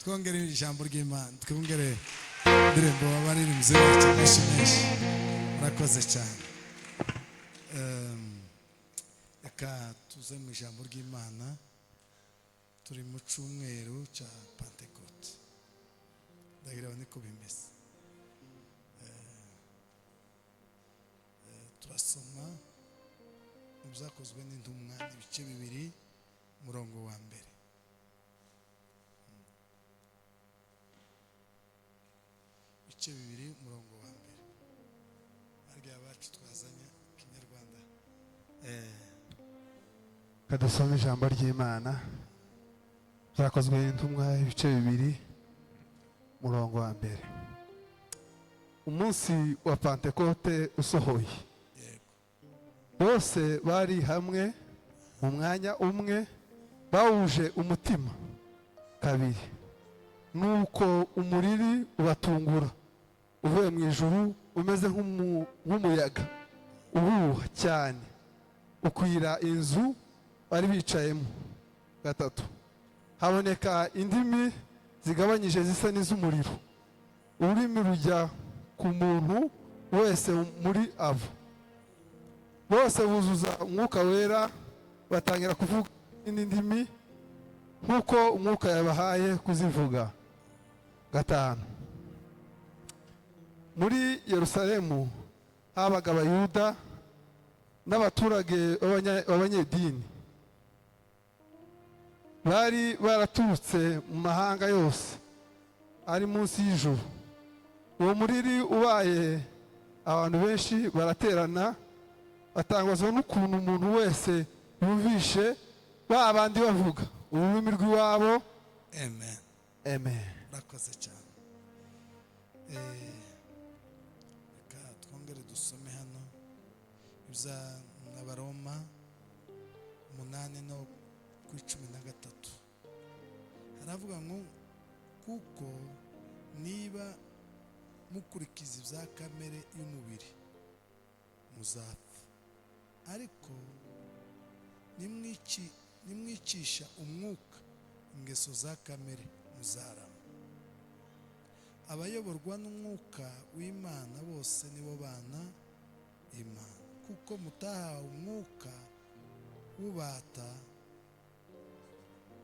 twongere ijambo ry'Imana, twongere indirimbo abaririmbyi bacu bashimisha. Murakoze cyane. Reka tuze mu ijambo ry'Imana. Turi mu cyumweru cya Pentecote. Ndagira niko bimeze. Turasoma mu byakozwe n'intumwa ibice 2 umurongo wa mbere. Ibice 2 umurongo wa mbere. Arya abacu twazanye Kinyarwanda. Kadusome ijambo ry'Imana. Byakozwe n'intumwa ibice 2 umurongo wa mbere. Umunsi wa Pentecote usohoye, bose bari hamwe mu mwanya umwe, bawuje umutima kabiri. Nuko umuriri ubatungura uvuye mu ijuru, umeze nk'umuyaga uhuha cyane, ukwira inzu bari bicayemo. Gatatu, haboneka indimi zigabanyije zisa n'iz'umuriro, ururimi rujya ku muntu wese muri abo. Bose buzuza umwuka wera, batangira kuvuga indimi nk'uko umwuka yabahaye kuzivuga. Gatanu, muri Yerusalemu habaga Abayuda n'abaturage b'abanyedini, bari baraturutse mu mahanga yose ari munsi y'ijuru. Uwo muriri ubaye, abantu benshi baraterana, batangazwa n'ukuntu umuntu wese yumvishe ba bandi bavuga ururimi rw'iwabo. Amen. Amen. Murakoze cyane. Reka twongere dusome hano ibya Abaroma 8 no ku 13. Haravuga ngo kuko niba mukurikiza ibya kamere y'umubiri muzapfa, ariko nimwicisha umwuka ingeso za kamere muzarama. Abayoborwa n'umwuka w'Imana bose nibo bana Imana, kuko mutahawe umwuka ubata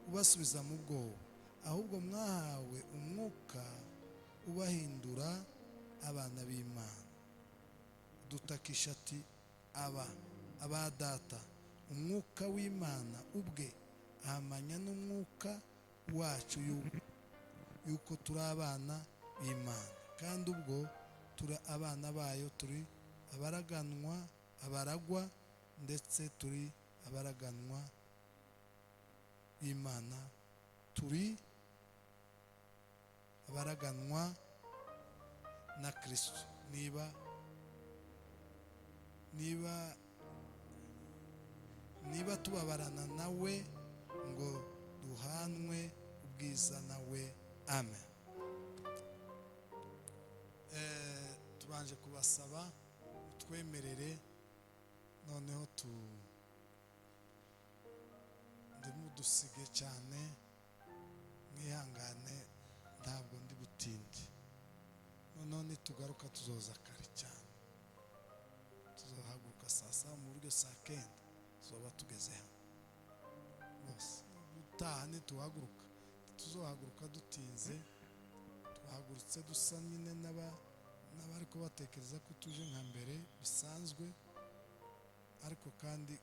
ubasubiza mu bwoba, ahubwo mwahawe umwuka ubahindura abana b'Imana. Dutakisha ati aba data. Umwuka w'Imana ubwe ahamanya n'umwuka wacu yuko turi abana b'Imana, kandi ubwo turi abana bayo turi abaragwa ndetse turi abaraganwa b'Imana, turi abaraganwa na Kristo. Niba tubabarana nawe ngo duhanwe ubwiza nawe. Amen. Tubanje kubasaba utwemerere noneho ndimudusige cyane, mwihangane, ntabwo ndi butinde. Noneho nitugaruka tuzoza kare cyane, tuzohaguruka saa 7 mu buryo saa 9 tuzoba tugeze hano. Bose utaha nituhaguruka, tuzohaguruka dutinze, tuhagurutse dusa nyine n'abari ko batekereza ko tuje nka mbere bisanzwe, ariko kandi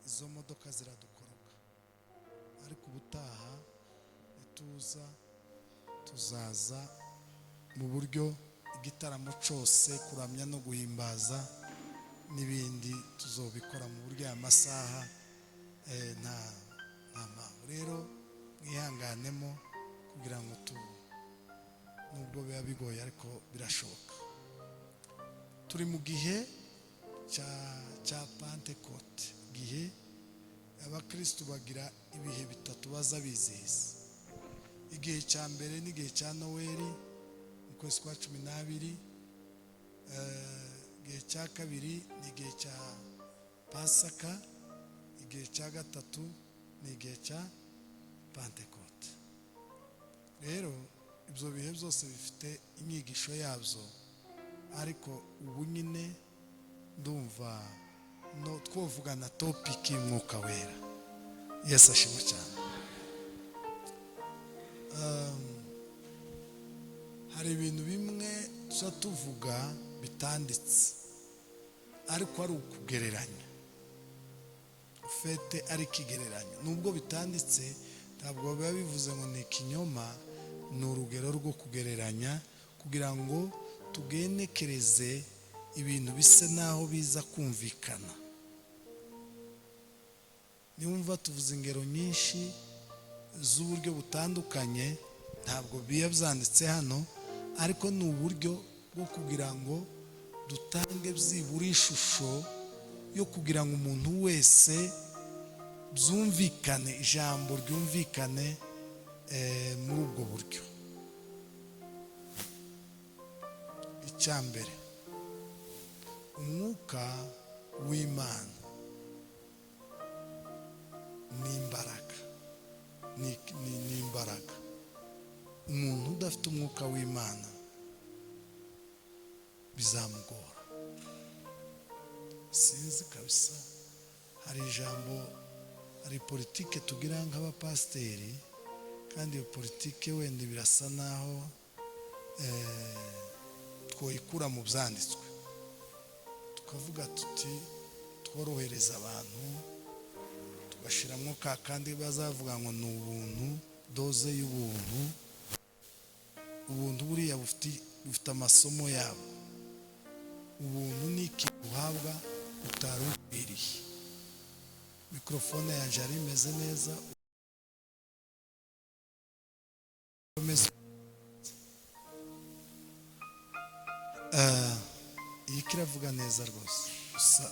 izo modoka ziradukoroka. Ariko ubutaha nituza tuzaza mu buryo igitaramo cyose, kuramya no guhimbaza n'ibindi tuzobikora mu buryo y'amasaha nta mpamvu. Rero mwihanganemo kugira ngo nubwo biba bigoye ariko birashoboka. Turi mu gihe cya Pentecote, gihe abakristo bagira ibihe bitatu baza bizihiza. Igihe cya mbere n'igihe cya Noheli mu kwezi kwa 12. Igihe cya kabiri n'igihe cya Pasaka. Igihe cya gatatu n'igihe cya Pentecote. rero ibyo bihe byose bifite inyigisho yabyo, ariko ubu nyine ndumva no twovugana topiki y'umwuka wera. Yesu ashimwe cyane. Hari ibintu bimwe tuza tuvuga bitanditse ariko ari ukugereranya, ufite ari ikigereranyo. Nubwo bitanditse ntabwo biba bivuze ngo ni ikinyoma, ni urugero rwo kugereranya kugira ngo tugenekereze ibintu bisa naho biza kumvikana. Niwumva tuvuze ingero nyinshi z'uburyo butandukanye, ntabwo biba byanditse hano, ariko ni uburyo bwo kugira ngo dutange byibura ishusho yo kugira ngo umuntu wese byumvikane, ijambo ryumvikane muri ubwo buryo. Icya mbere, umwuka w'Imana ni imbaraga, ni imbaraga. Umuntu udafite umwuka w'Imana bizamugora. Sinzi kabisa, hari ijambo, hari politike tugira nk'abapasiteri, kandi iyo politike wenda birasa naho twoyikura mu byanditswe, tukavuga tuti tworohereza abantu, tugashyiramo ka kandi bazavuga ngo ni ubuntu, doze y'ubuntu. Ubuntu buriya bufite amasomo yabo. Ubuntu ni ikintu uhabwa utari ukwiriye. Mikrofone yanjye yari imeze neza, iyi kiravuga neza rwose, gusa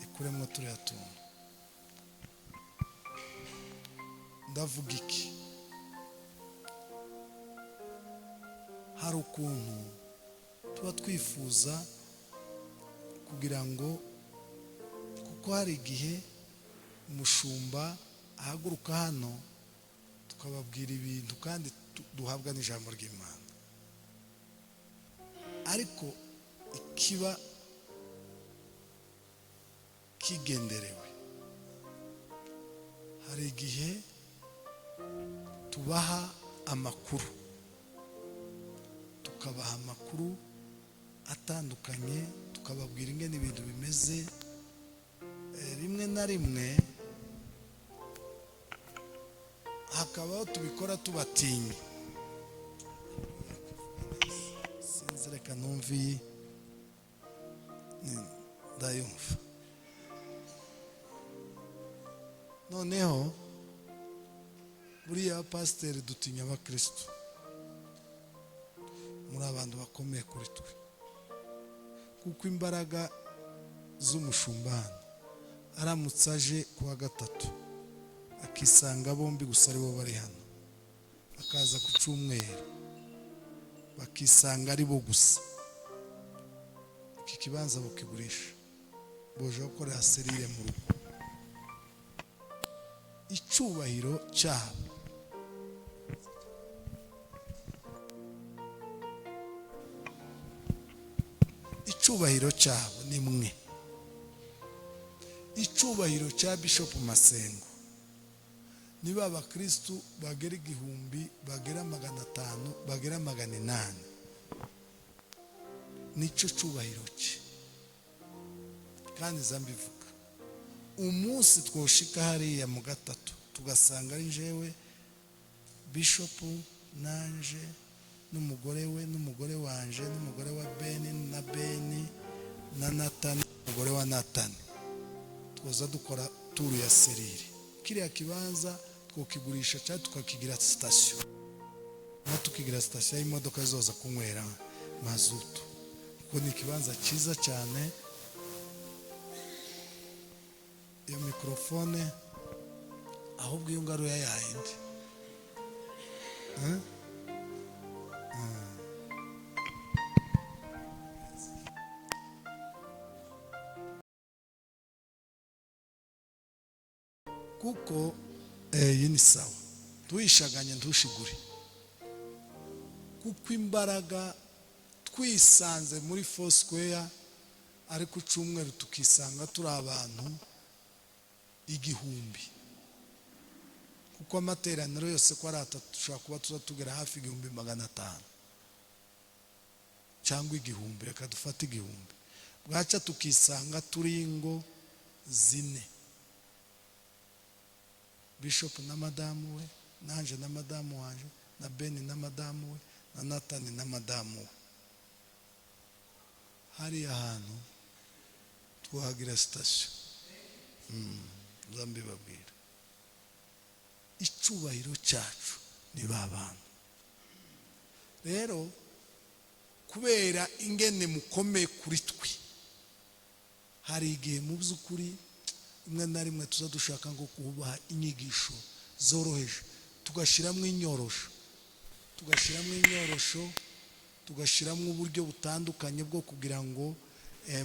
ikuremo turiya tuntu. Ndavuga iki? Hari ukuntu tuba twifuza kugira ngo, kuko hari igihe umushumba ahaguruka hano tukababwira ibintu kandi duhabwa n'ijambo ry'Imana, ariko ikiba kigenderewe. Hari igihe tubaha amakuru, tukabaha amakuru atandukanye, tukababwira ingene ibintu bimeze. Rimwe na rimwe hakabaho tubikora tubatinye. Sinzi, reka numvi ndayumva. Noneho buriya pasiteri dutinya abakristo, muri abantu bakomeye kuri twe, kuko imbaraga z'umushumbani aramutse aje kuwa gatatu akisanga bombi gusa ari bo bari hano, akaza ku cyumweru bakisanga ari bo gusa, iki kibanza bukigurisha, boje gukorera serire mu rugo. Icyubahiro cyabo, icyubahiro cyabo ni mwe. Icyubahiro cya Bishop Masengo, niba abakristu bagera 1000, bagera 500, bagera 800, nicyo cyubahiro cye. Kandi zambivuga, umunsi twoshika hariya mu gatatu tugasanga ari jewe, Bishop nanje n'umugore we n'umugore wanje n'umugore wa Beni na Beni na Nathan umugore wa Nathan, twoza dukora turu ya serire. Kiriya kibanza twokigurisha cyangwa tukakigira station, na tukigira station y'imodoka zoza kunywera mazutu, kuko ni ikibanza cyiza cyane. Iyo mikrofone ahubwo iyo ngaro ya yindi kuko iyi ni sawa, tuyishaganye ntushigure. kuko imbaraga twisanze muri Foursquare ariko cyumweru tukisanga turi abantu 1000 kuko amateraniro yose ko ari atatu dushobora kuba tuzatugera hafi 1500 cyangwa 1000 reka dufate 1000 bwaca tukisanga turi ingo 4 Bishop na madamu we nanje na madamu wanje na Beni na madamu we na Nathan na madamu we hari ahantu twahagira station zambi babwira icubahiro cyacu ni babana rero kubera ingene mukomeye kuri twe hari igihe mu by'ukuri imwe na rimwe tuza dushaka ngo kubaha inyigisho zoroheje tugashiramo inyorosho tugashiramo uburyo butandukanye bwo kugira ngo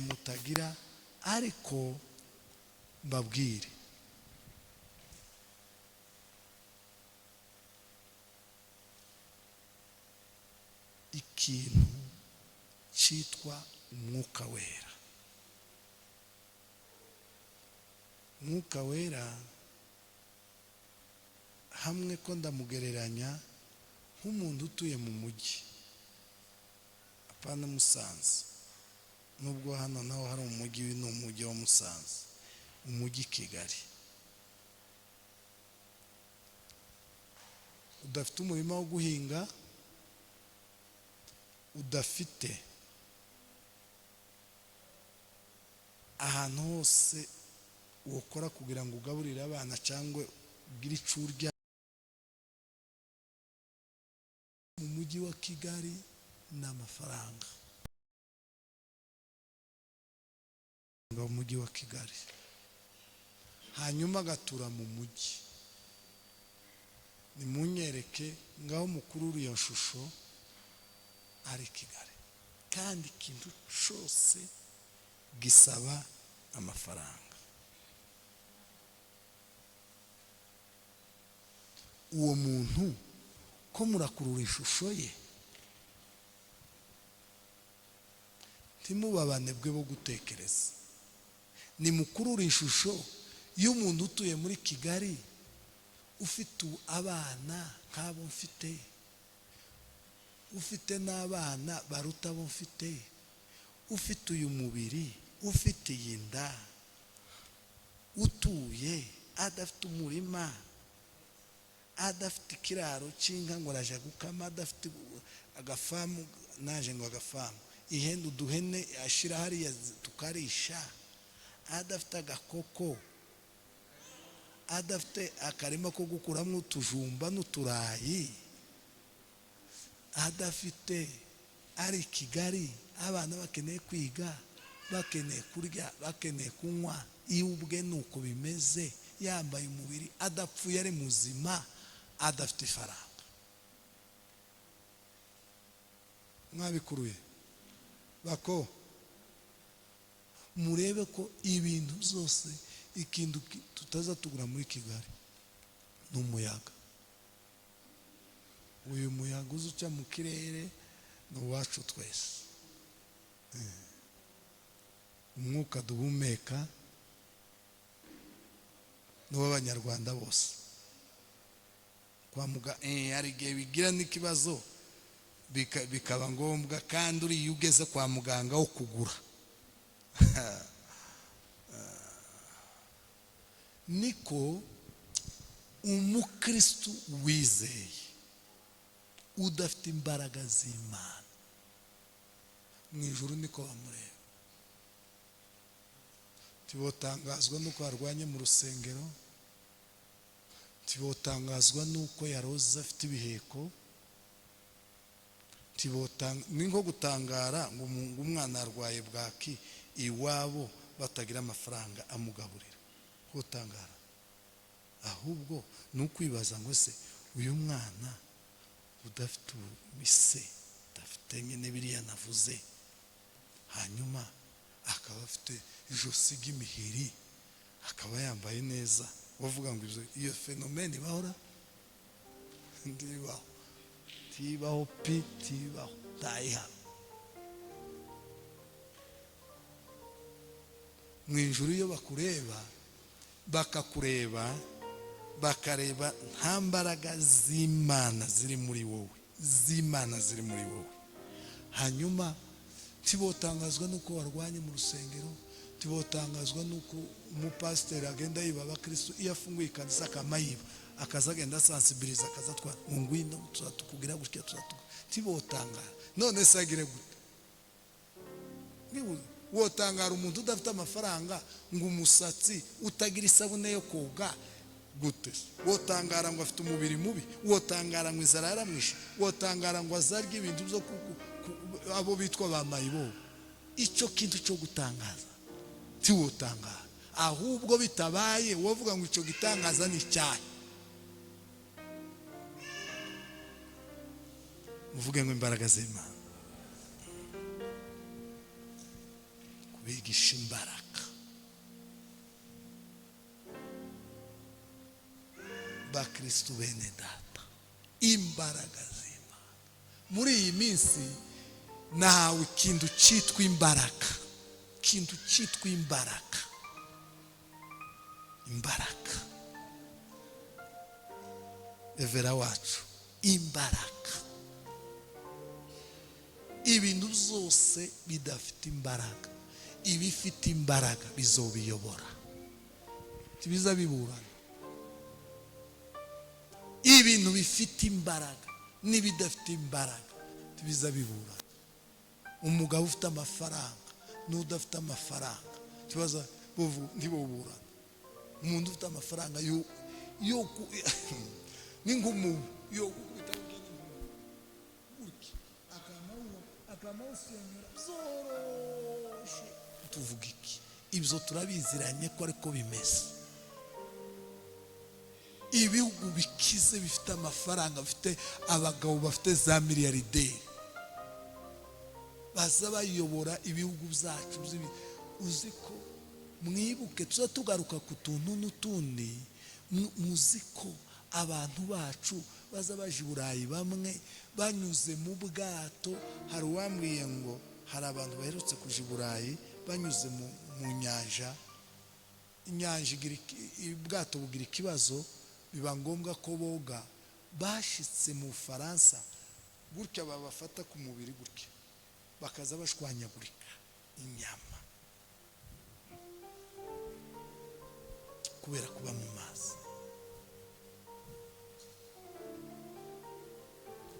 mutagira ariko mbabwire ikintu cyitwa umwuka wera. Umwuka wera hamwe ko ndamugereranya nk'umuntu utuye mu mujyi apana Musanze nubwo hano naho hari umujyi n'umujyi wa Musanze umujyi Kigali udafite umurima wo guhinga udafite ahantu hose ukora kugira ngo ugaburire abana cyangwa ugire icurya mu mujyi wa Kigali n'amafaranga ngo umujyi wa Kigali hanyuma agatura mu mujyi ni munyereke ngaho mukuru uriyo shusho ari Kigali kandi ikintu cyose gisaba amafaranga uwo muntu ko murakurura ishusho ye ntimubabane bwe bo gutekereza ni mukurura ishusho y'umuntu utuye muri Kigali ufite abana nk'abo mfite ufite n'abana baruta abo mfite ufite uyu mubiri ufite iyi nda utuye adafite umurima adafite ikiraro cy'inka ngo araje gukama adafite agafamu naje ngo agafamu ihene uduhene ashira hariya tukarisha adafite agakoko adafite akarima ko gukuramo utujumba n'uturayi adafite ari Kigali abana bakeneye kwiga bakeneye kurya bakeneye kunywa iyo ubwe nuko bimeze yambaye umubiri adapfuye ari muzima adafite ifaranga mwabikuruye bako murebe ko ibintu byose ikintu tutaza tugura muri Kigali n'umuyaga uyu muyaga uzuca mu kirere n'uwacu twese umwuka duhumeka n'uw'abanyarwanda bose kwa muga hari igihe bigira n'ikibazo bikaba ngombwa kandi uriya ugeze kwa muganga wo kugura niko umukristo wizeye udafite imbaraga z'Imana mu ijuru niko bamureba tibotangazwa nuko arwanye mu rusengero tibotangazwa nuko yaroze afite ibiheko ni nko gutangara ngo umwana arwaye bwaki iwabo batagira amafaranga amugaburira gutangara ahubwo nukwibaza ngo se uyu mwana udafite mise udafite nyine biriya navuze hanyuma akaba afite ijosi ry'imihiri akaba yambaye neza wavuga ngo iyo fenomene bahora ndibaho tibaho pi tibaho tayihano mu ijuru iyo bakureba bakakureba bakareba nta mbaraga z'Imana ziri muri wowe hanyuma tibotangazwa nuko warwanye mu rusengero tibotangazwa nuko umupasiteri agenda yiba abakristo iyo afunguye ikanisa akamayiba akazagenda sensibiliza akazatwa ngwino tukugira gutya tibotangara none sagire gute wotangara umuntu udafite amafaranga ngo umusatsi utagira isabune yo koga gute wotangara ngo afite umubiri mubi wotangara ngo inzara yaramwishe wotangara ngo azarya ibintu byo abo bitwa bamayibo icyo kintu cyo gutangaza tiwotangara ahubwo bitabaye wovuga ngo icyo gitangaza ni cyahe muvuge ngo imbaraga z'Imana kubigisha imbaraga ba Kristo bene data imbaraga z'Imana muri iyi minsi nahawe ikintu cyitwa imbaraga imbaraga evera wacu imbaraga ibintu byose bidafite imbaraga ibifite imbaraga bizobiyobora tibiza biburana ibintu bifite imbaraga n'ibidafite imbaraga tibiza biburana umugabo ufite amafaranga n'udafite amafaranga tibaza ntiboburana umuntu ufite amafaranga yo ningumu yo akamusenyera zoroshe tuvuga iki ibyo turabiziranye ko ariko bimeze ibihugu bikize bifite amafaranga bifite abagabo bafite za miliyarderi baza bayobora ibihugu byacu uzi ko mwibuke tuza tugaruka ku tuntu n'utundi muzi ko abantu bacu baza baje i Burayi bamwe banyuze mu bwato hari uwambwiye ngo hari abantu baherutse kuja i Burayi banyuze mu nyanja inyanja ubwato bugira ikibazo biba ngombwa ko boga bashitse mu Faransa gutya babafata ku mubiri gutya bakaza bashwanyagurika inyama kubera kuba mu mazi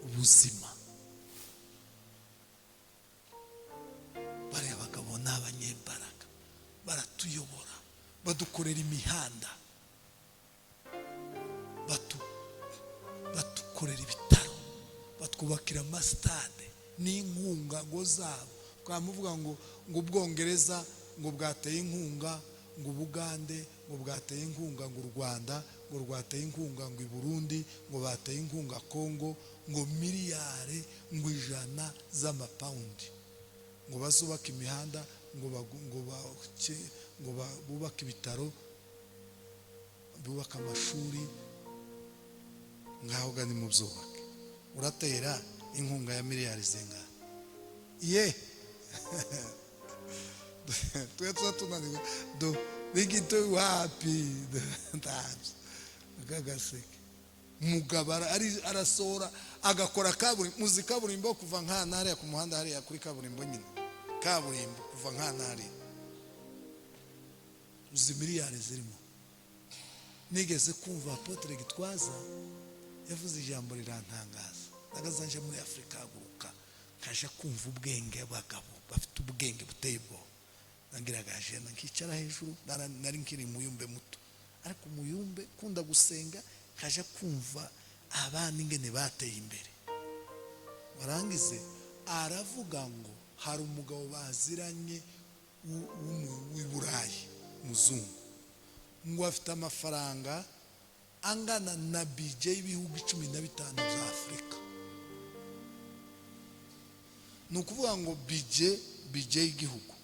ubuzima bariya bagabo ni abanyembaraga baratuyobora badukorera imihanda batukorera ibitaro batwubakira amasitade n'inkunga ngo zabo twamuvuga ngo Ubwongereza ngo bwateye inkunga ngo Ubugande ngo bwateye inkunga ngo u Rwanda ngo rwateye inkunga ngo i Burundi ngo bateye inkunga Kongo ngo miliyari ngo 100 z'amapaundi ngo bazubaka imihanda ngo bubaka ibitaro bubaka amashuri ngaho gani mu byubake uratera inkunga ya miliyari zinga ye tuya tunaniwe do bigito wapi ndabyo gagaseke mugabo arasora agakora kaburimbo muzi kaburimbo kuva nkana hariya ku muhanda hariya kuri kaburimbo nyine kaburimbo kuva nkana hariya uzi miliyari zirimo nigeze kumva Apotre Gitwaza yavuze ijambo rirantangaza nagazanje muri Afrika haguruka kaje kumva ubwenge bw'abagabo bafite ubwenge buteye ubwoba nangiragaje nkicara hejuru nari nkiri muyumbe muto ariko muyumbe kunda gusenga kaje kumva abana ingene bateye imbere warangize aravuga ngo hari umugabo baziranye w'i Burayi muzungu ngo afite amafaranga angana na BJ ibihugu 15 bya Afrika nukuvuga ngo BJ igihugu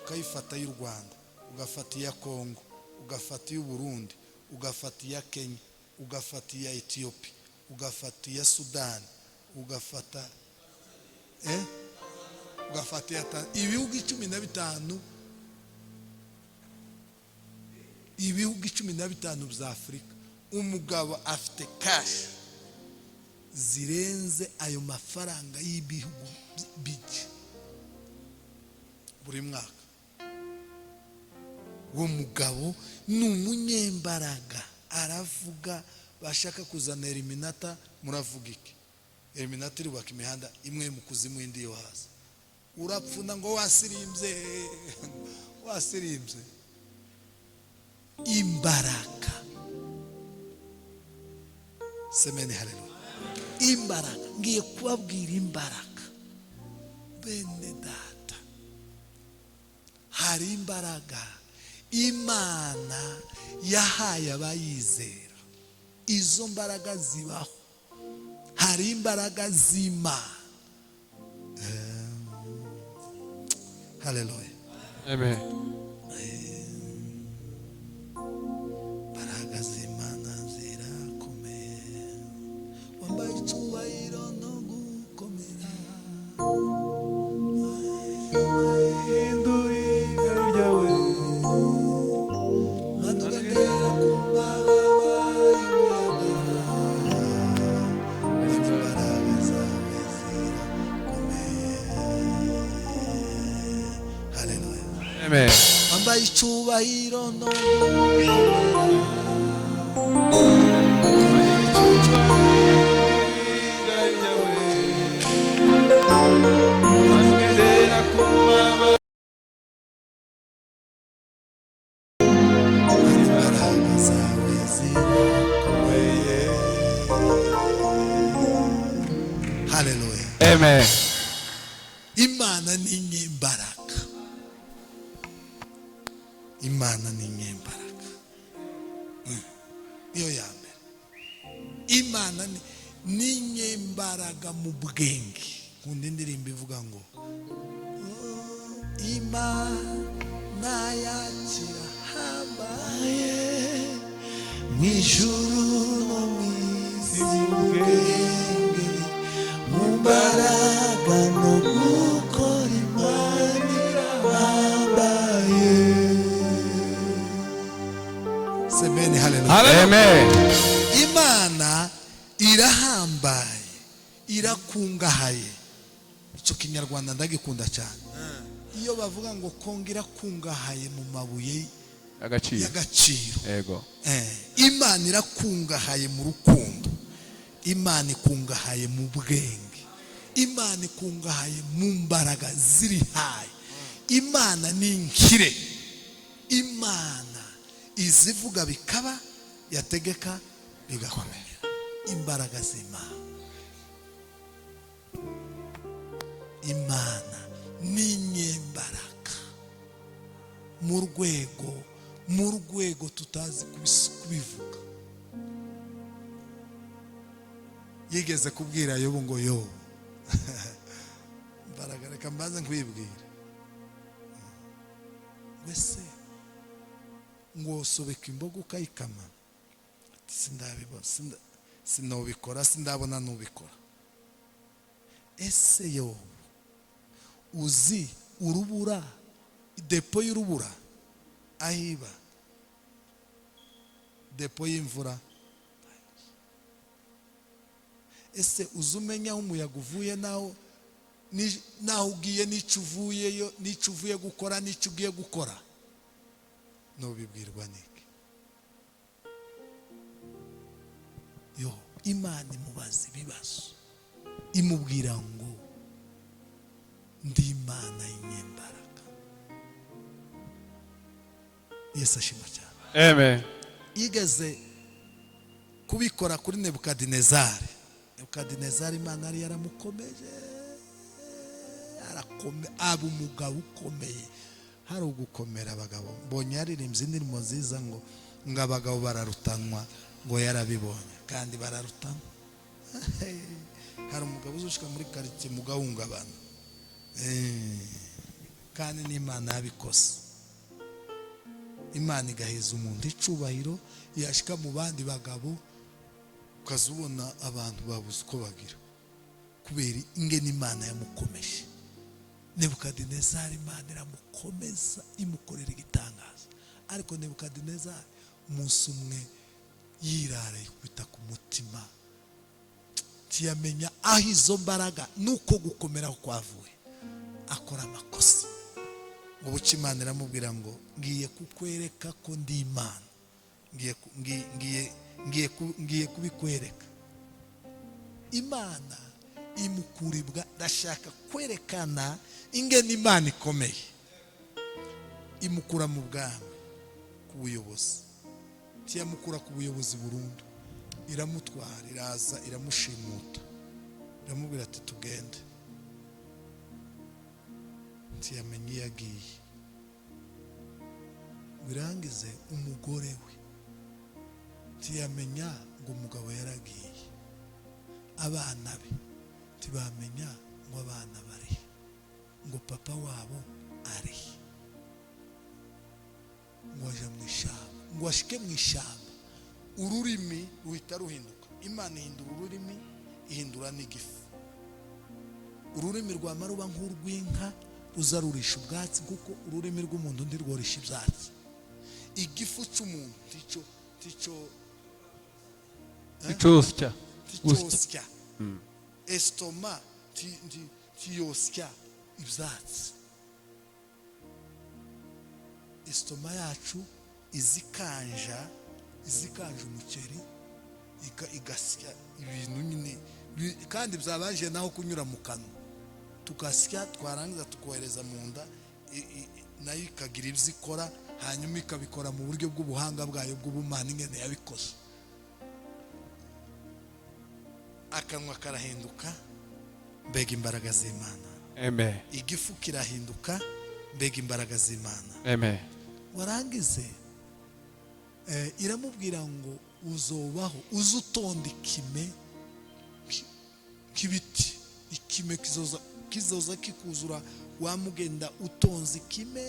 ukayifata y'u Rwanda ugafata iya Kongo ugafata y'u Burundi ugafata iya Kenya ugafata iya Ethiopia ugafata iya Sudan ugafata ugafata ibihugu 15 ibihugu 15 bya Afurika, umugabo afite cash zirenze ayo mafaranga y'ibihugu bike buri mwaka. Uwo mugabo ni umunyembaraga, aravuga. Bashaka kuzana eliminata, muravuga iki? Eliminata irubaka imihanda imwe mu kuzimu indi yo hasi. Urapfuna ngo wasirimbye wasirimbye. Imbaraga, semeni haleluya. Imbaraga, ngiye kubabwira imbaraga bene data. Hari imbaraga Imana yahaye abayizera. Izo mbaraga zibaho. Hari imbaraga z'Imana. Haleluya. Amen. Imbaraga z'Imana zirakomeye. Wambaye icyubahiro no gukomera. Amen. Wambaye icyubahiro no Haleluya. Amen. Imana ni inyembaraga. Imana ni inyembaraga. Niyo ya mbere. Imana ni inyembaraga mu bwenge. Kundi indirimbo ivuga ngo Imana yakira hambaye mu ijuru no mu isi, ubwenge mu mbaraga no gukora Imana irahambaye. Semeni haleluya. Amen. Imana irahambaye, irakungahaye. Icyo kinyarwanda ndagikunda cyane. Iyo bavuga ngo Kongo irakungahaye mu mabuye y'agaciro. Yego. Imana irakungahaye mu rukundo. Imana ikungahaye mu bwenge. Imana ikungahaye mu mbaraga ziri haye. Imana ni inkire. Imana izivuga bikaba, yategeka bigakomera. Imbaraga z'Imana. Imana ni inyembaraga mu rwego tutazi kubivuga. Yigeze kubwira Yobu ngo Yobu imbaraga, reka mbanze nkwibwira wese ngo sobeka imboga ukayikama. Sindabibona, sinobikora, sindabona nubikora. Ese Yobu uzi urubura, depo y'urubura ahiba, depo y'imvura? Ese uzumenya umuyaga uvuye naho ugiye, n'icyo uvuyeyo, n'icyo uvuye gukora, n'icyo ugiye gukora? Nubibwirwa niki? Yo, Imana imubaza ibibazo, imubwira ngo ndi Imana y'inyembaraga. Yesu ashimwe cyane. Amen. Yigeze kubikora kuri Nebukadinezari. Nebukadinezari Imana yari yaramukomeje, aba umugabo ukomeye. Hari ugukomera abagabo. Mbonye yaririmbye indirimbo nziza ngo abagabo bararutanwa, ngo yarabibonye kandi bararutanwa. Hari umugabo uzushika muri karitsiye mu gahungabana, kandi n'Imana yabikoze. Imana igaheza umuntu icubahiro, yashika mu bandi bagabo ukazubona abantu babuze uko bagira. kubera ingene imana yamukomeje. Nebukadinezari imana iramukomeza imukorera igitangaza, ariko Nebukadinezari umunsi umwe yirara yikubita ku mutima, tiyamenya aho izo mbaraga nuko gukomera kwavuye, akora amakosa. ngo buca imana iramubwira ngo ngiye kukwereka ko ndi imana, ngiye kubikwereka. Imana imukuribwa, ndashaka kwerekana ingene imana ikomeye. Imukura mu bwami ku buyobozi, tiyamukura ku buyobozi burundu, iramutwara, iraza iramushimuta, iramubwira ati tugende. Tiyamenye iyo agiye, birangize umugore we tiyamenya ngo umugabo yaragiye, abana be tibamenya ngo abana bari, ngo papa wabo ari, ngo aje mu ishyamba, ngo ashike mu ishyamba, ururimi ruhita ruhinduka. Imana ihindura ururimi, ihindura n'igifu. Ururimi rwama ruba nk'urw'inka ruza rurisha ubwatsi, kuko ururimi rw'umuntu ntirworisha ibyatsi. Igifu cy'umuntu ticosya estoma tiyosya ibyatsi. Estoma yacu izikanja umuceri, igasya ibintu nyine, kandi byabanje naho kunyura mu kanwa, tukasya, twarangiza tukohereza mu nda, nayo ikagira ibyo ikora, hanyuma ikabikora mu buryo bw'ubuhanga bwayo bw'ubumana ingene yabikoze. Akanwa karahinduka, mbega imbaraga z'Imana. Amen. Igifu kirahinduka, mbega imbaraga z'Imana. Amen. Warangize iramubwira ngo uzobaho, uzutonda ikime k'ibiti, ikime kizoza kikuzura, wamugenda utonze ikime,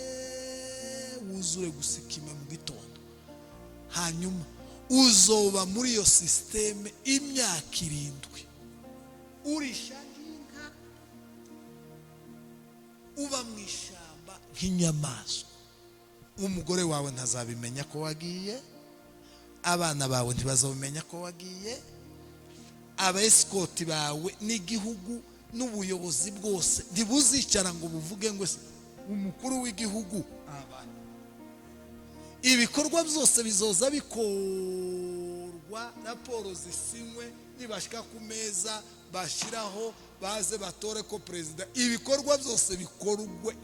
wuzure gusa ikime mu gitondo, hanyuma uzoba muri iyo sisiteme imyaka 7, urisha nk'inka, uba mu ishyamba nk'inyamaswa. Umugore wawe ntazabimenya ko wagiye, abana bawe ntibazabimenya ko wagiye, abesikoti bawe n'igihugu n'ubuyobozi bwose ntibuzicara ngo buvuge ngo umukuru w'igihugu abana. Ibikorwa byose bizoza bikorwa, raporo zisinywe, nibashika ku meza bashiraho, baze batore ko perezida, ibikorwa byose bikorwe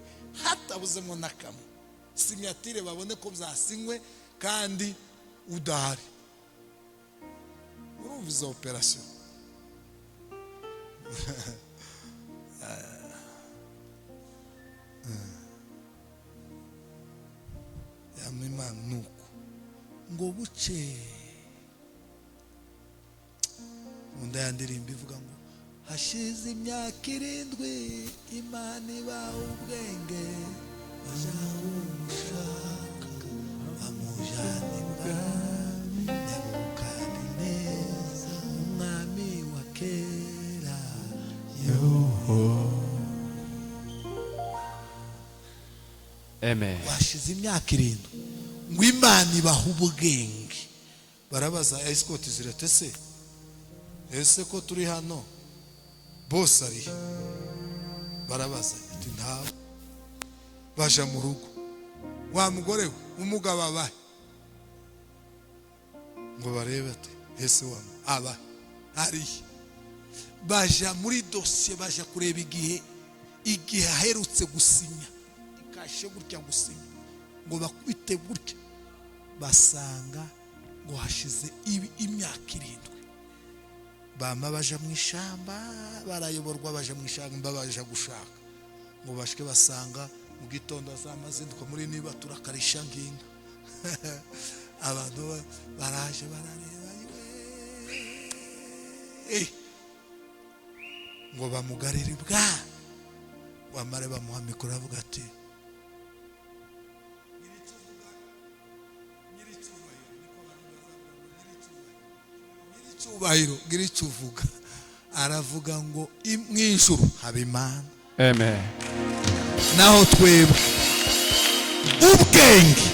hatabuzemo n'akamwe, sinyatire babone ko byasinywe kandi udahari. Urumva izo operasiyo Imana nuko ngo buce munda yandirimba ivuga ngo hashize imyaka 7 Imana ibaha ubwenge, bazamushaka bamujyana ibwami, Nebukadineza umwami wa kera. Amen. Washize imyaka 7 ngo Imana ibaha ubwenge. Barabaza escort zirate se, ese ko turi hano bose ari? Barabaza ati ntawe. Baje mu rugo, wa mugore we umugabo abahe, ngo barebe ati ese wa aba ari? Baje muri dosiye, baje kureba igihe aherutse gusinya, ikashe gutya gusinya, ngo bakwite gutya, basanga ngo hashize imyaka 7. Bama baje mu ishamba, barayoborwa baje mu ishamba, baje gushaka, ngo bashike basanga mu gitondo azamazinduka muri niba turakarisha nginga. Abantu baraje barareba, ngo bamugarire bwa, wamare bamuha mikoro avuga ati cyubahiro gira icyo uvuga. aravuga ngo mu ijuru haba Imana. Amen. Naho twebwe ubwenge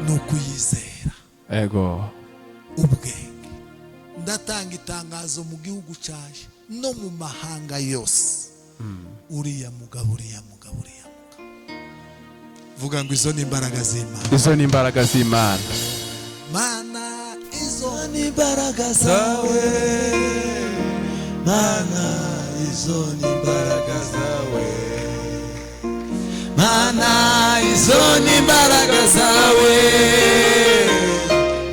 ni ukuyizera. Ego. Ubwenge. Ndatanga itangazo mu gihugu cyaje no mu mahanga yose. Uriya mugabo. Vuga ngo izo ni imbaraga z'Imana. Izo ni imbaraga z'Imana. Mana, izo ni imbaraga zawe. Mana, izo ni imbaraga zawe. Mana, izo ni imbaraga zawe.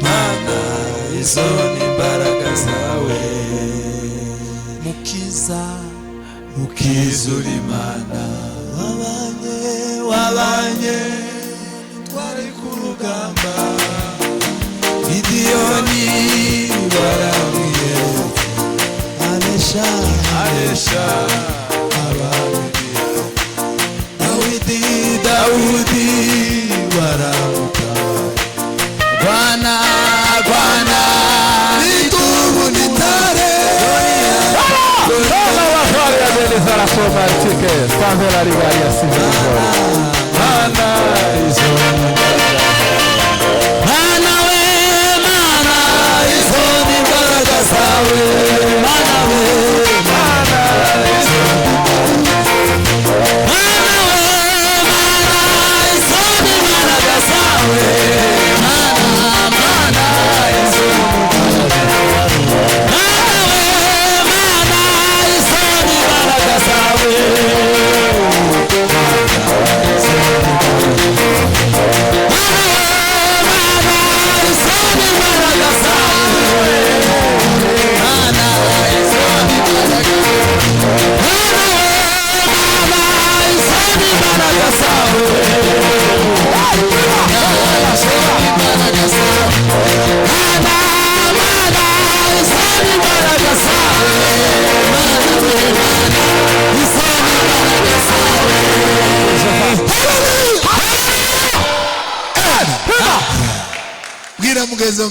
Mana, izo ni imbaraga zawe. Mukiza uri Imana. Wabanye twari ku rugamba. Gideyoni warambwiye anesha abami. Dawudi waramuka. Rwana nitubu nitare. Toda la gloria dele sarà sopra il cicche. Quando la rivaria si vede. Mana izo ni imbaraga zawe. Mana izo ni imbaraga zawe.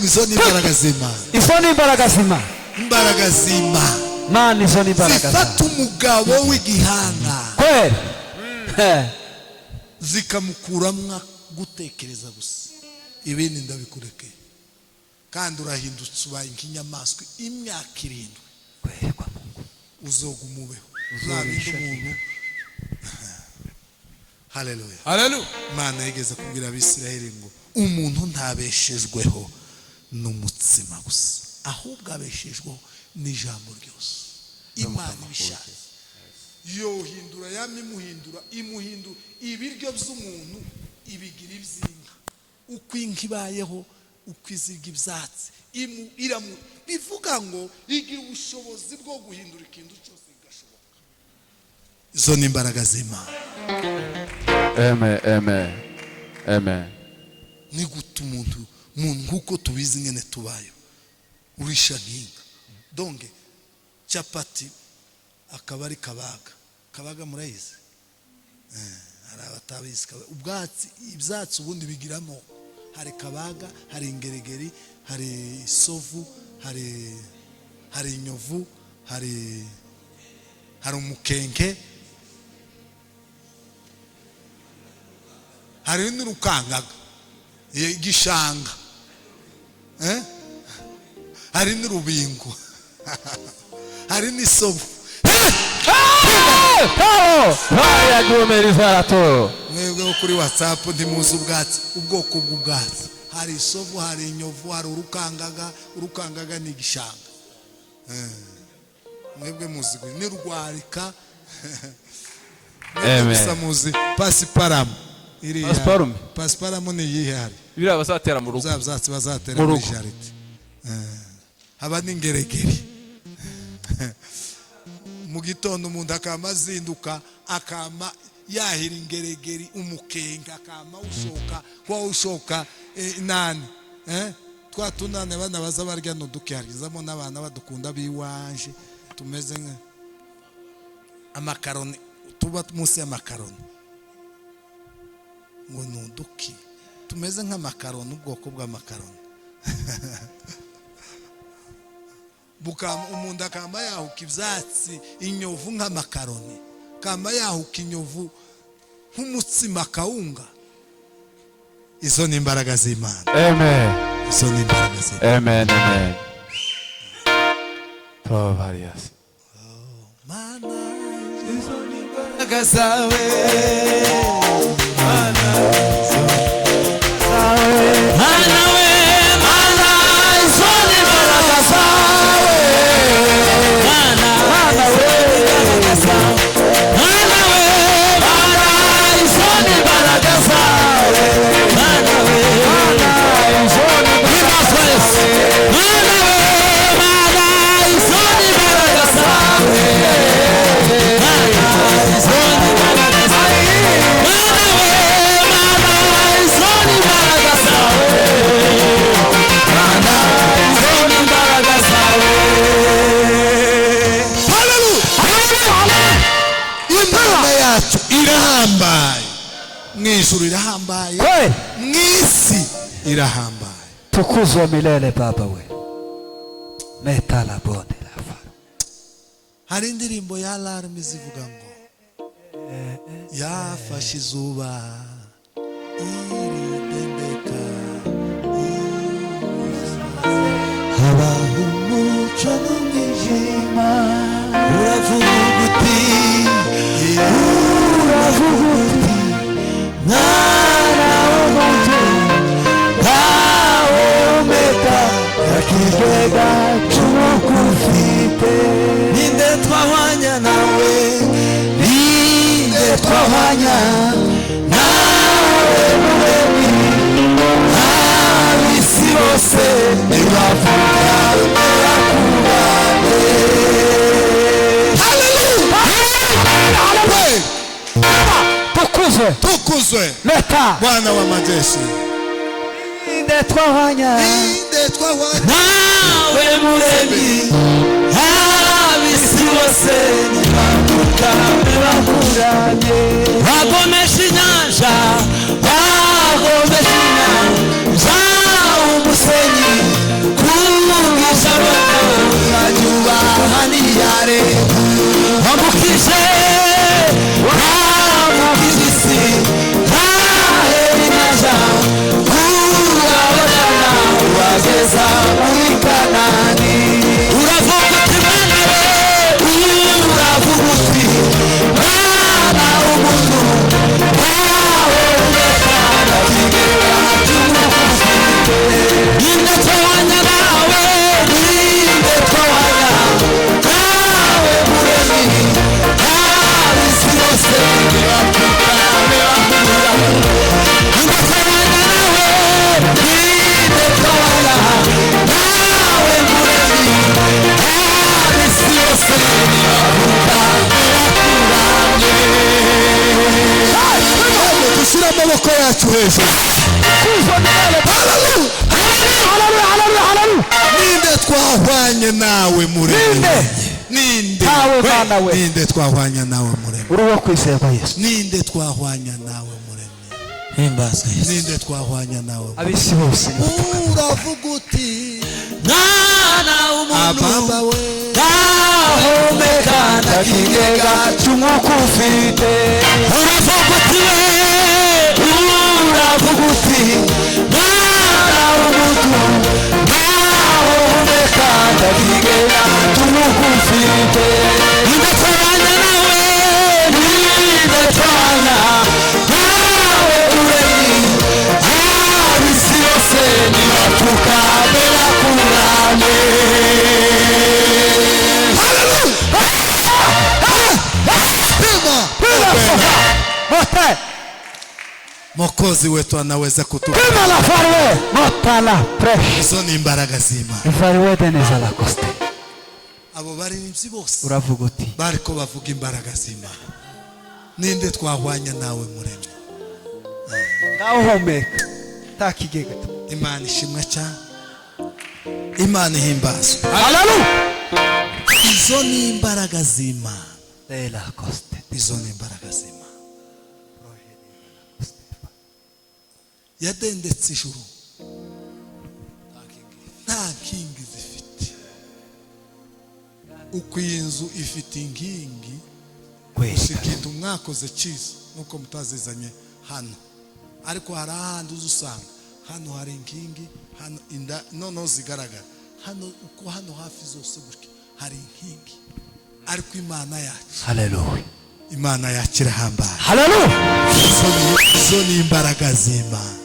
Izo ni imbaraga z'Imana. Izo ni imbaraga z'Imana. Imbaraga z'Imana. Mana, izo ni imbaraga z'Imana. Zifata umugabo w'igihanga. Kweli. Zikamukuramwa gutekereza gusa. Ibindi ndabikurekeye. Kandi urahindutse ubaye nk'inyamaswa imyaka 7. Kweli kwa Mungu. Uzogumubeho. Uzabinde umuntu. Haleluya. Haleluya. Mana yigeze kubwira Abisirayeli ngo umuntu ntabeshejweho n'umutsima gusa, ahubwo abeshejweho n'ijambo ryose. Imana ibishaka yohindura imuhindura ibiryo by'umuntu ibigira iby'inka. Uko inka ibayeho, uko iziga ibyatsi, bivuga ngo igira ubushobozi bwo guhindura ikintu cyose kigashoboka. Izo ni imbaraga z'Imana. Amen. Ni guta umuntu nk'uko tubizi ngene tubayo urisha nk'inka. Donge capati akaba ari kabaga murayizi. Hari abatabizi ibyatsi ubundi bigiramo. Hari kabaga, hari ingeregeri, hari isovu, hari inyovu, hari umukenke, hari n'urukangaga, igishanga, hari n'urubingo, hari n'isovu. Mwebwe kuri WhatsApp ntimuzi ubwoko bw'ubwatsi. Hari isovu, hari inyovu, hari urukangaga ni igishanga. Mwebwe muzi ni rwarika. Mwebwe muzi pasiparamu. Pasiparamu ni iyihe hari? Biriya bazatera mu rugo. Byatsi bazatera muri jaride. Haba n'ingeregeri. Mu gitondo umuntu akama azinduka akama yahira ingeregeri umukenga akama ushoka nani twatunane bana baza barya nuduke harizamo n'abana badukunda biwanje tumeze nka amakaroni tuba munsi y'amakaroni ngo nuduki tumeze nk'amakaroni ubwoko bw'amakaroni. umuntu akamba yahuka ibyatsi inyovu nk'amakaroni, akamba yahuka inyovu nk'umutsima kawunga. Izo ni imbaraga z'Imana. Amen. Izo ni imbaraga z'Imana. Amen. Amen. Tovarias. Mana izo ni imbaraga zawe. Mana izo ni imbaraga zawe. Mana we, Mana izo ni imbaraga zawe. Mana we, imbaraga zawe. Mana we, Mana izo ni imbaraga zawe. Mana we, Mana izo ni imbaraga zawe. Mana we, Mana izo ni imbaraga zawe. irahambaye, mw'ijuru irahambaye, mw'isi irahambaye. Tukuzwe milele Baba we. Metala bonde lava. Hari indirimbo ya alarme zivuga ngo yafashe izuba iridendeka, habaho umucyo n'umwijima, uravuga uti mwana w'umuntu ntawomeka akigega cy'umwuka ufite. Ninde twahwanya nawe, ninde twahwanya nawe muremyi, ab'isi bose ntibavuga barakubane. tukuzwe leta Bwana wa majeshi. ninde twahwanya nawe muremyi, ab'isi bose ntibavuga bakuranye. Wagomesha inyanja, wagomesha inyanja umusenyi, kugisha abantu banyubaha niyare. Wambukije isi ntahera inyanja, urabonana wageza muri Kanani. Uravuga uti Mana we, uravuga uti Mana w'umuntu ntawomeka akigega cy'umwuka ufite. Ninde twahwanya nawe, ninde twahwanya nawe muremyi, ab'isi bose ntibavuga bakuranye. Ninde twahwanya nawe, ninde twahwanya nawe muremyi, ab'isi bose ntibavuga bakuranye. Dushyire amaboko yacu hejuru. Ninde twahwanye nawe muremyi, ninde twahwanya nawe muremyi, uri uwo kwizerwa Yesu. ninde twahwanya nawe muremyi, Himbaza Yesu. ninde twahwanya nawe muremyi. Ab'isi bose Uravuga uti Mwana w'umuntu Baba we, ntahomeka akigega cy'umwuka ufite. Uravuga uti we, uravuga uti Mwana w'umuntu ntahomeka akigega cy'umwuka ufite. Ninde twahwanya nawe, ninde twahwanya nawe muremyi, ab'isi bose ntibatuka barakuranye. Mwokozi wetu anaweza kutupa. Izo ni imbaraga z'Imana. Abo baririmbyi bose uravuga uti bariko bavuga imbaraga z'Imana. Ninde twahwanya nawe muremyi, ngaho homeka takigega. Imana ishimwe cyane, Imana ihimbazwe. Hallelujah. Izo ni imbaraga z'Imana. Izo ni imbaraga z'Imana. Yadendetse ijuru nta nkingi zifite, uko iyi nzu ifite inkingi kweli ikintu mwakoze cyiza nuko mutazizanye hano, ariko hari ahandi uzusanga hano hari inkingi, hano inda noneho zigaragara hano, uko hano hafi zose gutya hari inkingi, ariko Imana yacu, haleluya, Imana yacu irahambaye, haleluya. zo ni imbaraga z'Imana.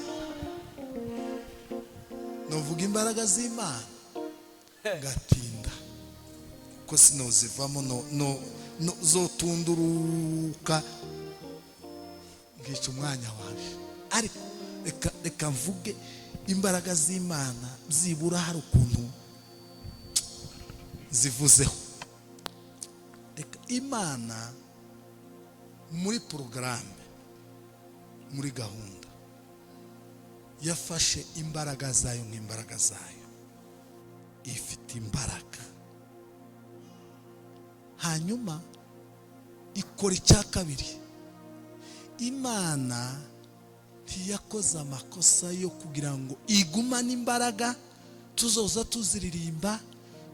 Novuga imbaraga z'Imana gatinda ko sinozivamo no zotunduruka ngica umwanya waje, ariko reka mvuge imbaraga z'Imana zibura hari ukuntu zivuzeho. Reka Imana muri porogaramu, muri gahunda yafashe imbaraga zayo nk'imbaraga zayo, ifite imbaraga, hanyuma ikora icya kabiri. Imana ntiyakoze amakosa yo kugira ngo igumane imbaraga tuzoza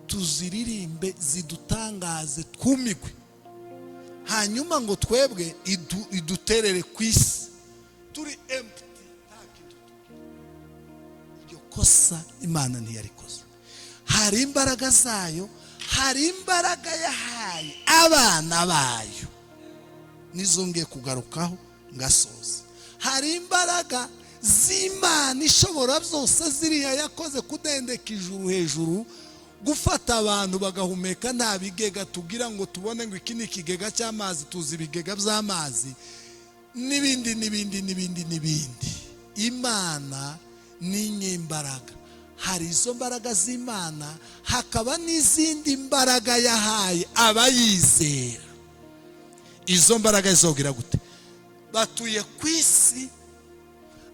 tuziririmbe zidutangaze twumigwe, hanyuma ngo twebwe iduterere ku isi turi empty. Iryo kosa Imana ntiyarikoze. Hari imbaraga zayo, hari imbaraga yahaye abana bayo, nizongeye kugarukaho ngasoza. Hari imbaraga z'Imana ishobora byose ziriya yakoze kudendeka ijuru hejuru, gufata abantu bagahumeka nta bigega tugira ngo tubone ngo iki ni ikigega cy'amazi, tuzi ibigega by'amazi n'ibindi. Imana ni inyembaraga. Hari izo mbaraga z'Imana, hakaba n'izindi mbaraga yahaye abayizera. Izo mbaraga zizogira gute? Batuye ku isi,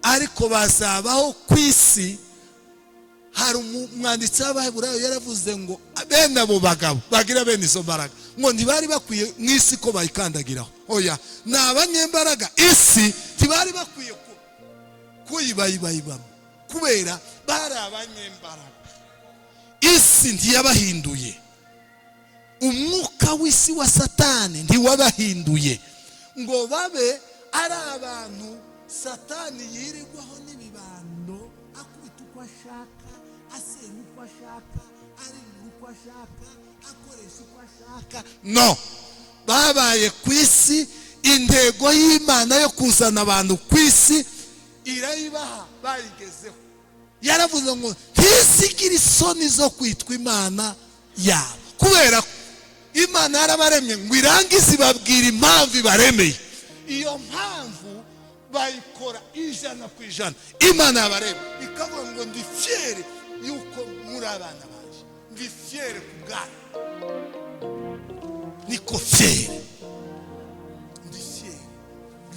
ariko bazabaho ku isi. Hari umwanditsi w'Abaheburayo yaravuze ngo bene abo bagabo bagira bene izo mbaraga ngo ntibari bakwiye mu isi ko bayikandagiraho. Oya, ni abanyembaraga. Isi ntibari bakwiye kuyibayibamo kubera bari abanyembaraga. Isi ntiyabahinduye, umwuka w'isi wa Satani ntiwabahinduye ngo babe ari abantu Satani yirirwaho n'ibibando, akubita uko ashaka, asenya uko ashaka, aririmba uko ashaka, akoresha uko ashaka. No, babaye ku isi. Intego y'Imana yo kuzana abantu ku isi irayibaha, bayigezeho. Yaravuze ngo ntizigire isoni zo kwitwa Imana yabo, kubera ko Imana yarabaremye ngo irangize ibabwira impamvu ibaremeye. Iyo mpamvu bayikora 100%. Imana yabaremye ikavuga ngo ndi fiere yuko muri abana baje, ndi fiere ku bwanyu, niko fiere, ndi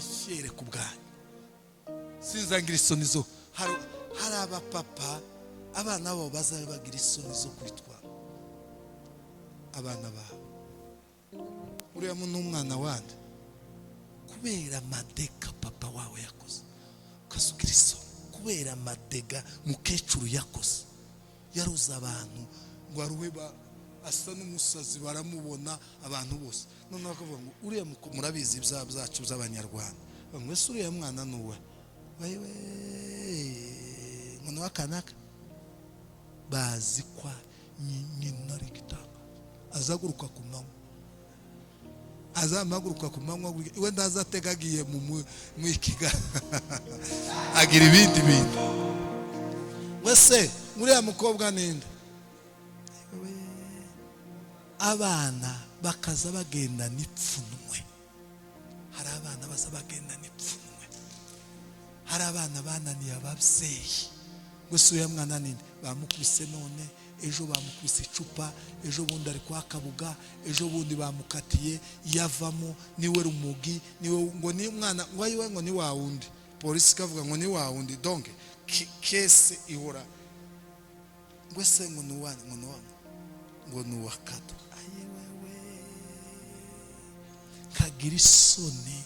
fiere ku bwanyu. Sinzangira isoni zo. Hari abapapa abana babo bazabagira isoni zo kwitwa abana babo. Uriya muntu n'umwana wandi kubera amadega papa wawe yakoze, ukasugira isoni kubera amadega mukecuru yakoze. Yaruza abantu ngo aruwe asa n'umusazi, baramubona abantu bose. None bakavuga ngo uriya murabizi ibyaha byacu by'Abanyarwanda, ngo ese uriya mwana nuwe wewe mwana wakanaka. Bazi kwa nyina rigitanga azaguruka ku manywa, azamaguruka ku manywa, we ndazatega agiye mu ikiga agira ibindi bintu. Wese muriya mukobwa ninde? Abana bakaza bagenda n'ipfunwe. Hari abana baza bagenda n'ipfunwe. Hari abana bananiye ababyeyi. Gusa uyu mwana ninde? Bamukubise none, ejo bamukubise icupa, ejo bundi ari kwa Kabuga, ejo bundi bamukatiye yavamo, niwe Rumugi, niwe ngo ni umwana ngo ayiwe ngo ni wa wundi. Polisi kavuga ngo ni wa wundi. Donc kese ihora ngo se ngo nuwane ngo nuwakata. Ayewewe kagira isoni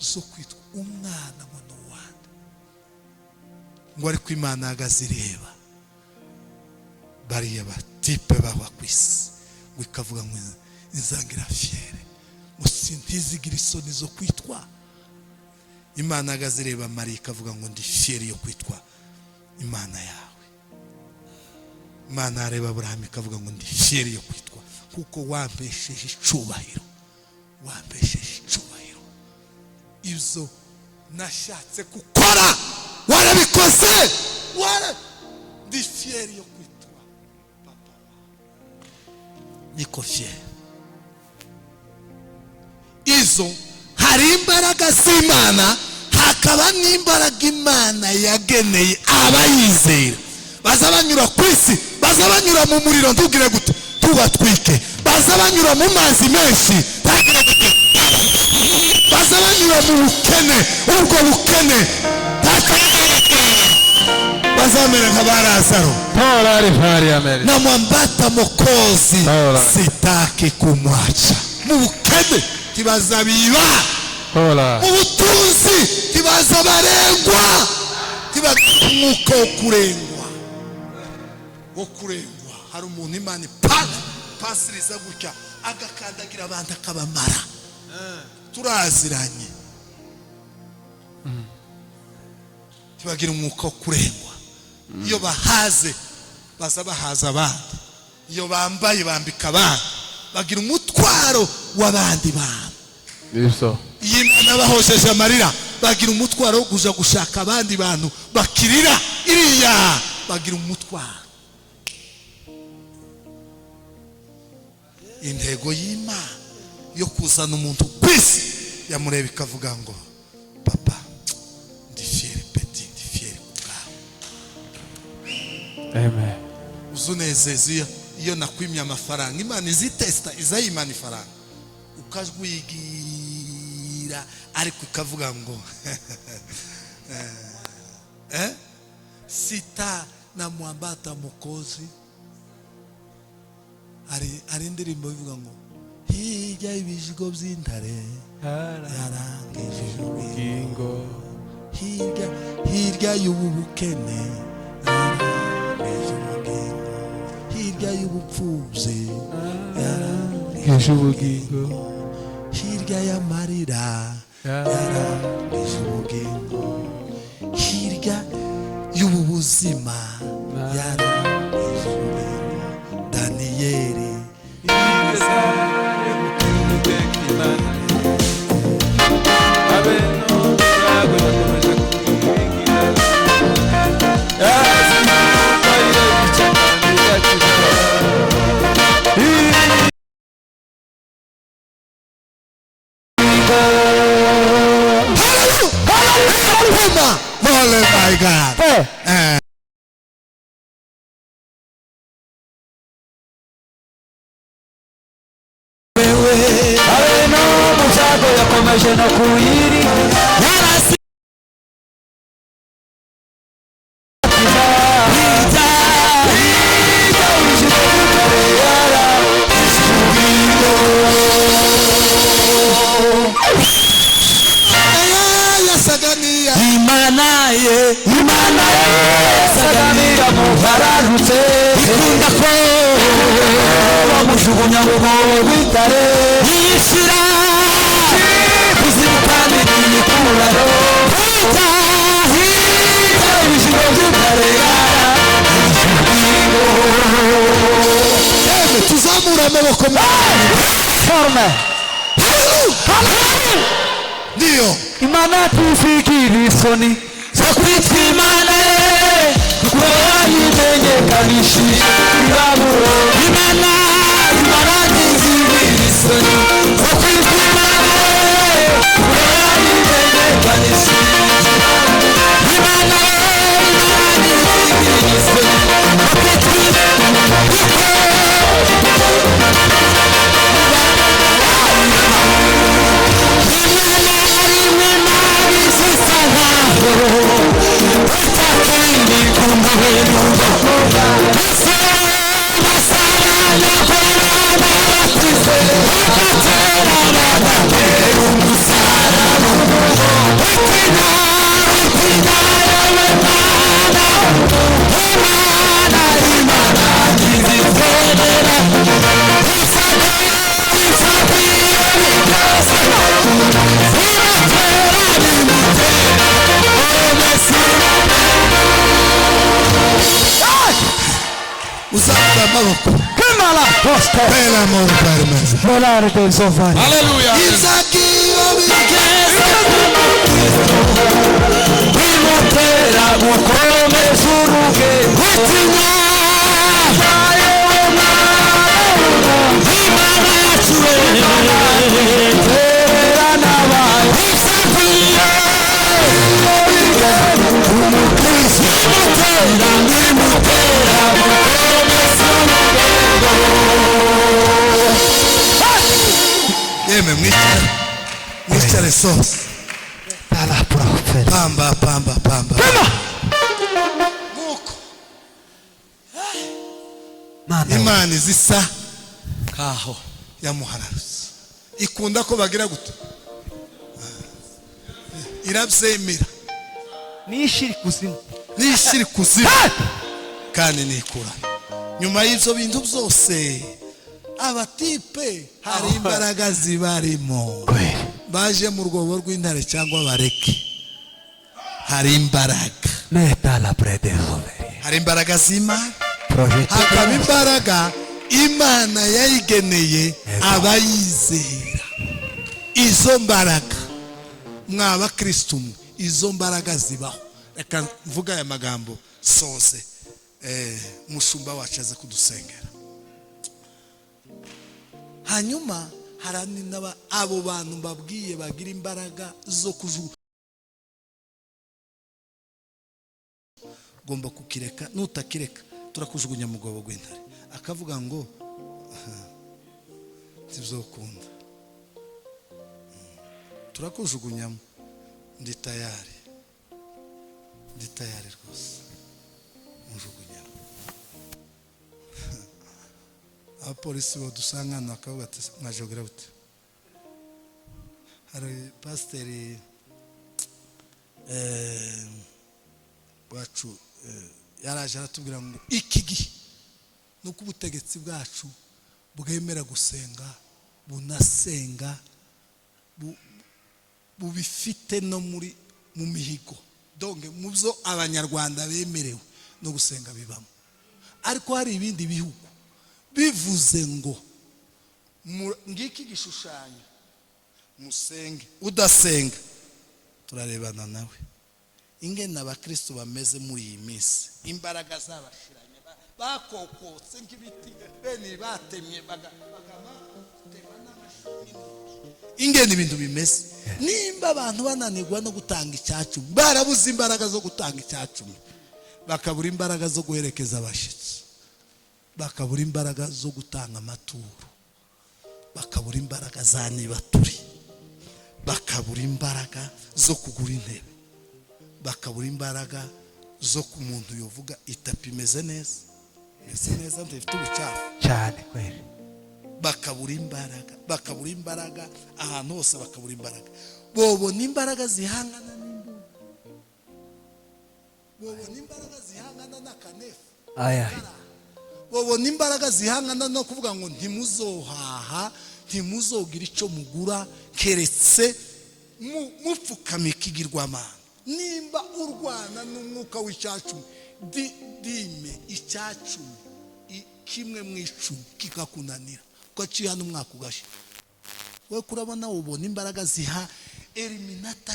zo kwitwa umwana ngo nuwande, ngo ariko Imana agazireba bariya batipe baba ku isi ikavuga ngo inzangira fiere ngo sintizigira isoni zo kwitwa Imana. Agazireba Mariya ikavuga ngo ndi fiere yo kwitwa Imana yawe. Imana areba Abrahamu ikavuga ngo ndi fiere yo kwitwa kuko wampesheje icubahiro, wampesheje icubahiro. Ibyo nashatse gukora warabikoze, ndi fiere yo kwitwa papa niko fiere. Izo hari imbaraga z'Imana, hakaba n'imbaraga Imana yageneye abayizera. Baza banyura ku isi, baza banyura mu muriro ntugire gute tubatwike, baza banyura mu mazi menshi ntagire gute, baza banyura mu bukene, ubwo bukene bazamera nka Lazaro. Na mwambata Mwokozi sitaki kumwacha. Mu bukene tibazabiba, mu butunzi tibazabarengwa, umwuka wo kurengwa. Hari umuntu Imana pasiriza gutya agakandagira abantu akabamara, turaziranye. Tibagira umwuka wo kurengwa. Iyo bahaze baza bahaza abandi, iyo bambaye bambika abandi, bagira umutwaro w'abandi bantu. Iyo Imana bahosheje amarira bagira umutwaro wo kuja gushaka abandi bantu bakirira, iriya bagira umutwaro. Intego y'Imana yo kuzana umuntu kwisi yamureba ikavuga ngo papa ndi fiere petit, ndi fiere kubwawe. Amen. Uzunezeza iyo nakwimye amafaranga, Imana izitesta, izayimana ifaranga ukajwigira, ariko ikavuga ngo sita na mwambata Mwokozi. Ari indirimbo ivuga ngo hirya y'ibijigo by'intare yarangije ubugingo, hirya y'ubu bukene yarangije ubugingo, hirya y'ubupfubyi yarangije ubugingo, hirya y'amarira yarangije ubugingo, hirya y'ubu buzima yarangije ubugingo. Daniyeli my God. yakomeje no kuyiri yarasi Imana saganira mu bararutse ikunda ko bamujugunya mu mwobo w'itare yishira kuzirukana imikuraro hita ibishigo by'intare tuzamura amaboko forme ndio Imana tufikiri isoni zo kwitwa Imana kuko wayimenyekanishije iraburo. Imana tuzikiri isoni zo kwitwa Imana kuko wayimenyekanishije Imana tuzikiri isoni zo kwitwa Imana amaboko Kemala poste. bela amor barmeza Volare del sofari. Hallelujah. izakiyo bigeze Bimutera gukomeza urugendo. gutinya Imana yacu Terera nabaye. izakiyo umukristo bimutera gukomeza urugendo. yeme mwicare sose Dalla profeta. pamba nguko Mana. imana izisa Kaho. ya muhararuzi ikunda ko bagira gute irabyemera Nishiri kuzimu. nishiri kuzimu kandi nikura nyuma y'ibyo bintu byose abatipe hari imbaraga zibarimo Kweli. baje mu rwobo rw'intare cyangwa bareke hari imbaraga Meta la predesoveri. hari imbaraga z'imana Progetto. hakaba imbaraga imana yayigeneye abayizera izo mbaraga mwaba kristo mwe izo mbaraga zibaho reka mvuga aya magambo soze mushumba wacu aze kudusengera hanyuma haranina abo bantu mbabwiye bagira imbaraga zo kujugunya ugomba kukireka nutakireka turakujugunya mu rwobo rw'intare akavuga ngo ntibizokunda turakujugunyamo ndi tayari rwose mujugunyamo abapolisi badusanga hano bakavuga ati mwajogera bute hari pasiteri wacu yaraje aratubwira ngo iki gihe nuko ubutegetsi bwacu bwemera gusenga bunasenga bubifite no mu mihigo donge mu byo abanyarwanda bemerewe no gusenga bibamo ariko hari ibindi bihugu bivuze ngo ngiki gishushanyo musenge udasenga turarebana nawe ingene abakristo bameze muri iyi minsi imbaraga zabashiranye bakokotse nk'ibiti bene batemye bagatema n'amashuri ingene ibintu bimeze nimba abantu bananirwa no gutanga icyacumi barabuze imbaraga zo gutanga icyacumi bakabura imbaraga zo guherekeza abashyitsi bakabura imbaraga zo gutanga amaturo bakabura imbaraga za nibaturi bakabura imbaraga zo kugura intebe bakabura imbaraga zo ku muntu yovuga itapi imeze neza ntifite ubucafu cyane kweli bakabura imbaraga ahantu hose bakabura imbaraga bobona imbaraga zihangana n'imbuga bobona imbaraga zihangana n'akanefu bobona imbaraga zihangana no kuvuga ngo ntimuzohaha ntimuzogira icyo mugura keretse mupfukama ikigirwamana nimba urwana n'umwuka w'icyacumi dime icyacumi kimwe mu icumi kikakunanira ugaciye n'umwaka ugashira we kurabona ubona imbaraga ziha eliminata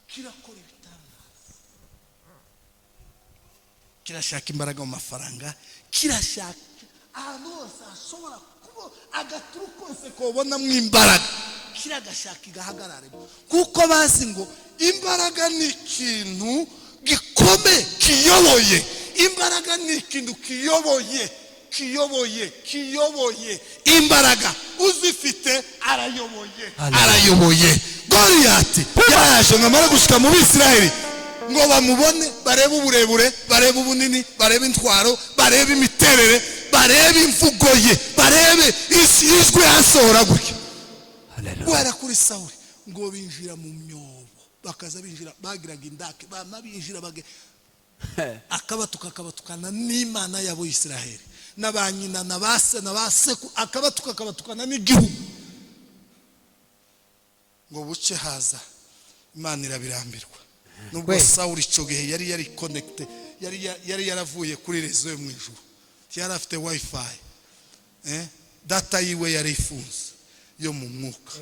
kirakora ibitangaza kirashaka imbaraga mu mafaranga kirashaka ahantu hose hashobora kuba agaturu kose kobonamo imbaraga kiragashaka igahagararemo kuko bazi ngo imbaraga ni ikintu gikomeye kiyoboye imbaraga ni ikintu kiyoboye imbaraga uzifite arayoboye Goliyati yaraje ngo amara gushika mu Bisirayeli ngo bamubone barebe uburebure barebe ubunini barebe intwaro barebe imiterere barebe imvugo ye barebe ijwi yasohora gutya guhera kuri Sawuli ngo binjira mu myobo bakaza binjira bagiraga indake bama binjira akabatukana n'Imana yabo Isiraheli n'abanyina n'abase akabatukana n'igihugu ngo buce haza Imana irabirambirwa nubwo Sawuli ico gihe yari connected yari yaravuye kuri rezo yo mu ijuru yari afite wifi data yiwe yari ifunze yo mu mwuka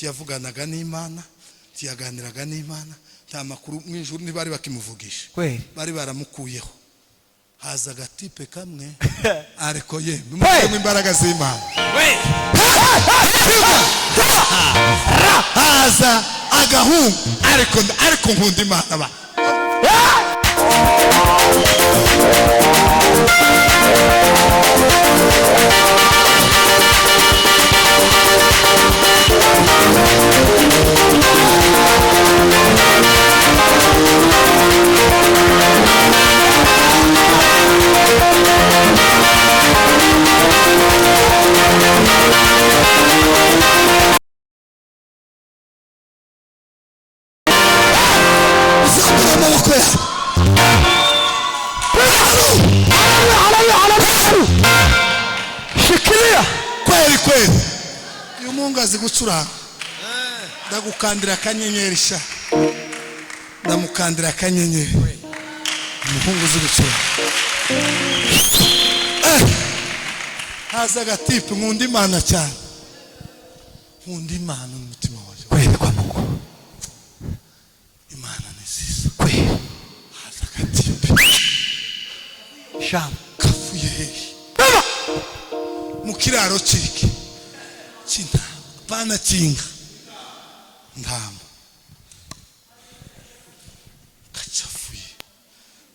yavuganaga n'Imana tiyaganiraga n'Imana nta makuru mu ijuru ntibari bakimuvugisha bari baramukuyeho haza agatipe kamwe ariko ye mu imbaraga z'Imana haza agahungu ariko nkunda Imana ba shikilia kweli uyu mungu azi gucuranga ndagukandira akanyenyeri sha ndamukandira akanyenyeri umuhungu uzi gucuranga haza agatipe nkunda Imana cyane nkunda Imana n'umutima wawe kweli kwa Mungu Imana ni nziza kweli haza agatipe sham kafuye hehe mu kiraro ciki kinta pana kinga ndamba kacafuye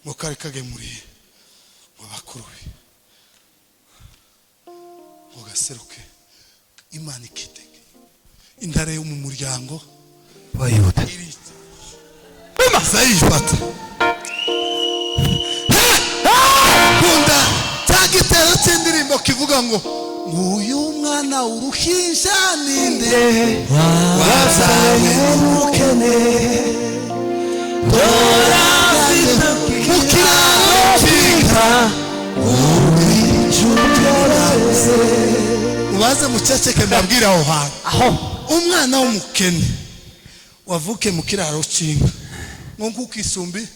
ngo kare kagemuriye mu bakuru be ngo gaseruke Imana ikitege intare yo mu muryango wa Yuda zayifata kunda cyagitero cy'indirimbo kivuga ngo uyu mwana uruhinja ninde wazawe n'umukene mukiraro kinga ubaze muceceke ndabwira aho hantu aho umwana w'umukene wavuke mu kiraro kinga ngo kisumbi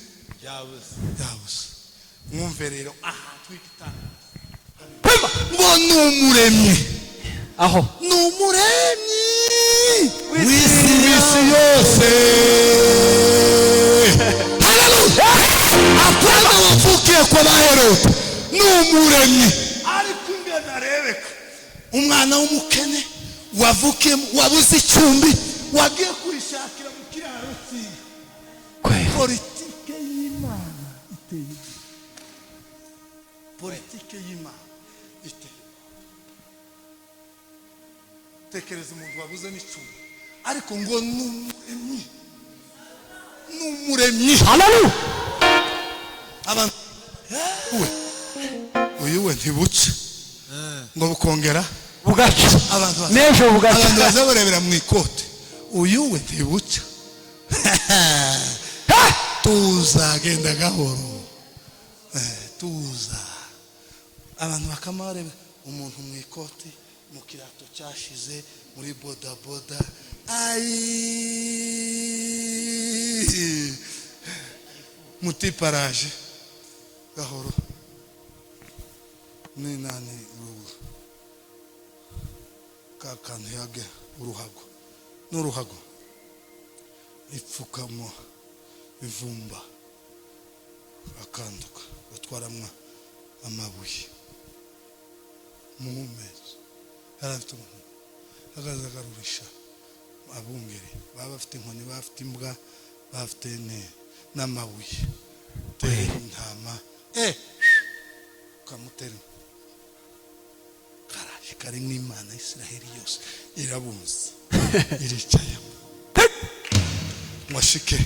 yabuze mwumve rero aha twikitana ngo numuremye aho numuremye wisi yose haleluya apana wavukiye kwa Herode numuremye ariko ingana arebeka umwana w'umukene wavukiye wabuze icumbi wagiye kwishakira mu kiraro cyiwe politike y'Imana iteye politike y'Imana tekereza umuntu wabuze n'icumbi ariko ngo numuremyi haleluya abantu uyu we ntibuca ngo bukongera bugaca abantu nejo bugaca abantu bazabarebera mu ikote uyu we ntibuca tuzagenda gahoro tuza abantu bakamareba umuntu mu ikote mu kirato cyashize muri boda boda mutiparaje gahoro ni nani kakantu yage uruhago n'uruhago ipfukamo ivumba akanduka batwaramwa amabuye muhumezi arafite umuntu agarurisha abungeri baba bafite inkoni bafite imbwa bafite n'amabuye intama kamutera karaje kari n'Imana Isiraheli yose irabuze iricaye mwashike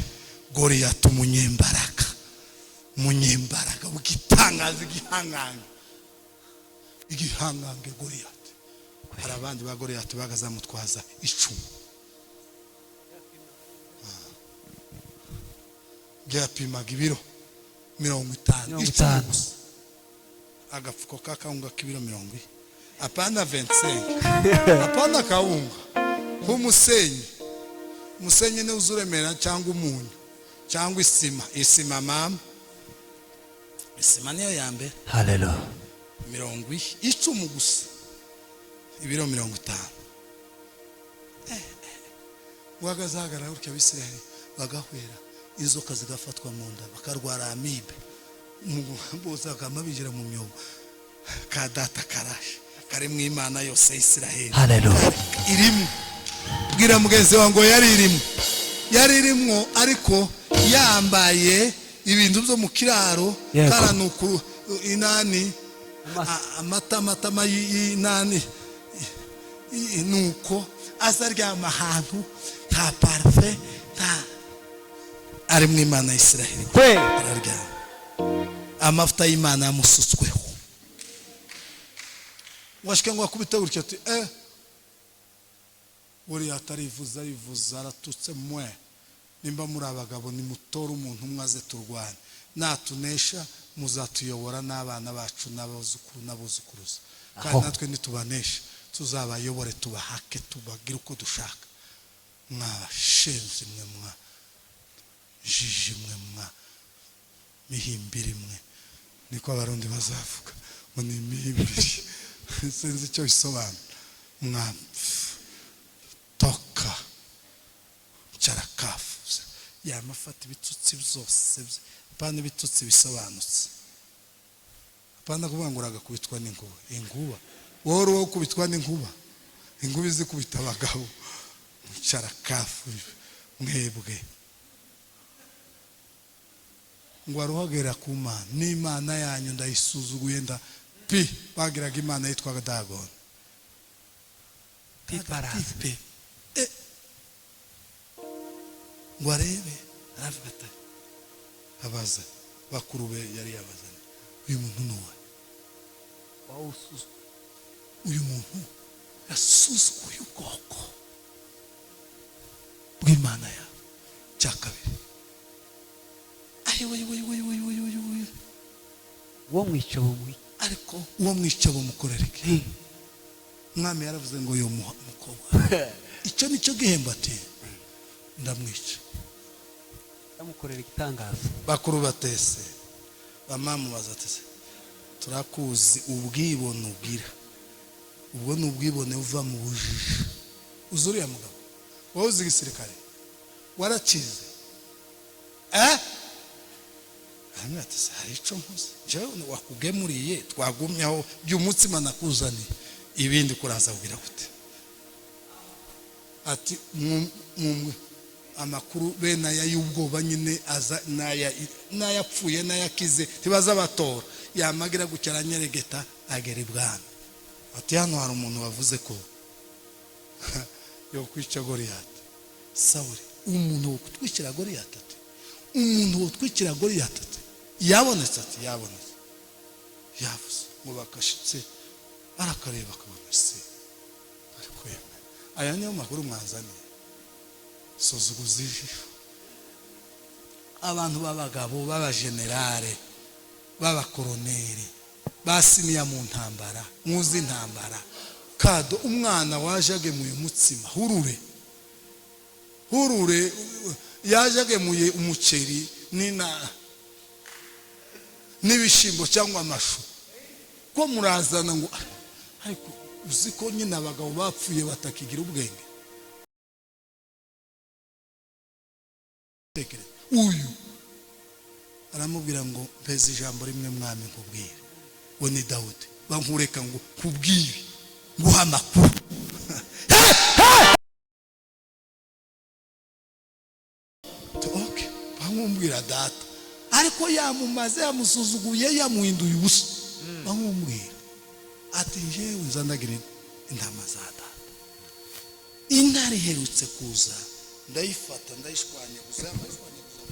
Goliath umunyembaraga ugitangaza igihangange Goliath hari abandi ba Goliath bagazamutwaza icumu byapimaga ibiro 50 agafuko kakaunga kibiro 40 apana 25 apana kaunga humusenyi musenyi ne uzuremera cyangwa umunyu cyangwa isima mama isima niyo yambe haleluya 10 gusa ibiro 50 wagazagara urya Bisirayeli bagahwera inzoka zigafatwa mu nda bakarwara amibe boza kamabijira mu myobo ka data karashe kare mu Imana yose Isirayeli. Hallelujah. Irimo bwira mugenzi wango yari irimo ariko yambaye ibintu byo mu kiraro karanuku inani amata y'inani nuko azaryama ahantu nta parfait nta ari mu Imana Isirayeli araryama amafuta y'Imana yamusutsweho washike ngo akubite gutyo ati uri atarivuza yivuza aratutse mwe nimba muri abagabo ni mutora umuntu mwaze turwane natunesha muzatuyobora n'abana bacu n'abuzukuruza kandi natwe nitubanesha tuzabayobore tubahake tubagira uko dushaka mwashenze mwe mwa jiji mwe mwa mihimbiri mwe niko abarundi bazavuga ngo ni mihimbiri sinzi icyo bisobanura mwa toka charakafu yamafata ibitutsi byose pana ibitutsi bisobanutse pana kuvuga ngo uragakubitwa n'inkuba woro wo kubitwa n'inkuba inkuba izi kubita abagabo charakafu mwebwe ngo aruhagera ku Mana n'Imana yanyu ndayisuzuguye nda pi bagiraga Imana yitwaga Dagon pipe ngo arebe aravuga abaza bakurube yari yabazanye uyu muntu nuwe uyu muntu yasuzuguye ubwoko bw'Imana ya cyakabiri uwo mwico ariko uwo mwica mukorereke mwami yaravuze ngo yo mukobwa icyo nicyo gihembo ati ndamwica ndamukorera igitangaza bakuru batese bamamu bazatese turakuzi ubwibone ubwira ubwo n'ubwibone uva mu bujiji uzuriya mugabo wowe uzi igisirikare warakize Amwatse hari ico nkoze jewe wakugemuriye twagumyaho by'umutsima nakuzaniye ibindi kuraza kugira gute ati amakuru bena ya y'ubwoba nyine aza nayapfuye nayakize tibaza batora yamagira gucyara nyeregeta agera ibwami ati hano hari umuntu wavuze ko yo kwica Goliyati Sawuli umuntu wo kutwikira Goliyati ati umuntu wo twikira Goliyati yabonetse ati yabonetse yavuze ngo bakashitse arakareba akabona se ariko yemwe aya niyo makuru mwanzaniye suzuguza ijisho abantu b'abagabo b'abagenerale b'abakoroneri basimiya mu ntambara muzi intambara kado umwana waje agemuye umutsima hurure yaje agemuye umuceri n'ibishimbo cyangwa amashu ko murazana ngo ariko uzi ko nyine abagabo bapfuye batakigira ubwenge uyu aramubwira ngo mpeze ijambo rimwe mwami nkubwire we ni Dawudi bankureka ngo kubwibi nguha amakuru okay bamubwira data ariko yamumaze yamusuzuguye yamuhinduye ubusa bamubwira ati jewe nzandagira intama za data intare iherutse kuza ndayifata ndayishwanya gusa yamashwanya gusa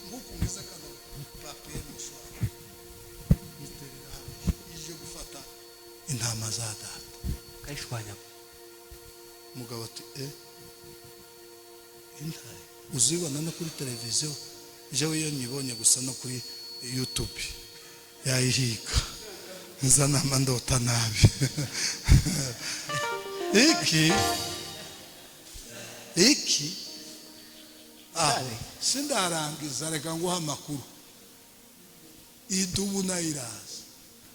nguko ngize kano papier mushwanya muterera ije gufata intama za data kayishwanya mugabo ati intare uzibona no kuri televiziyo jewe iyo nyibonye gusa no kuri YouTube yayihiga nzana mandota nabi iki sindarangiza reka nguha amakuru idubu nayiraza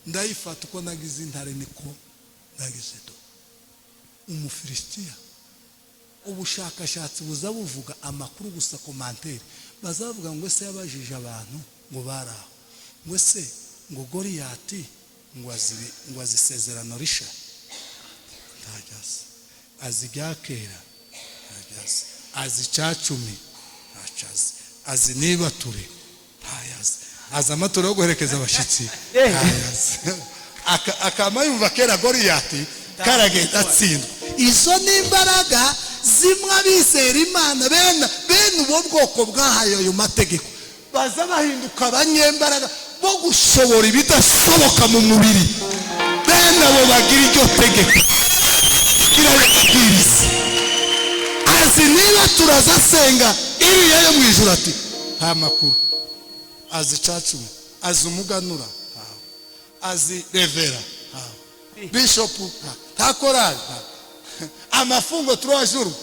ndayifata uko nagize intare niko nagize do umufilisitiya. Ubushakashatsi buza buvuga amakuru gusa komantere bazavuga ngo se yabajije abantu ngo baraho ngo se ngo Goliyati ngo azisezerano risha ntajaze azi ryakera ntajaze azi cyacumi ntajaze azi niba ture ntayaze azi amatora yo guherekeza abashitsi ntayaze akama yumva kera Goliyati karagenda atsindwa. Izo n'imbaraga zimwe abizera Imana bene ubo bwoko bwahaye ayo mategeko baza bahinduka abanyembaraga bo gushobora ibidashoboka mu mubiri. Bene abo bagira iryo tegeko kirababwiriza. Azi niba turazasenga iriya yo mu ijuru ati nta makuru. Azi cacumi, azi umuganura, azi revera, bishopu, nta korali, amafungo 3 jours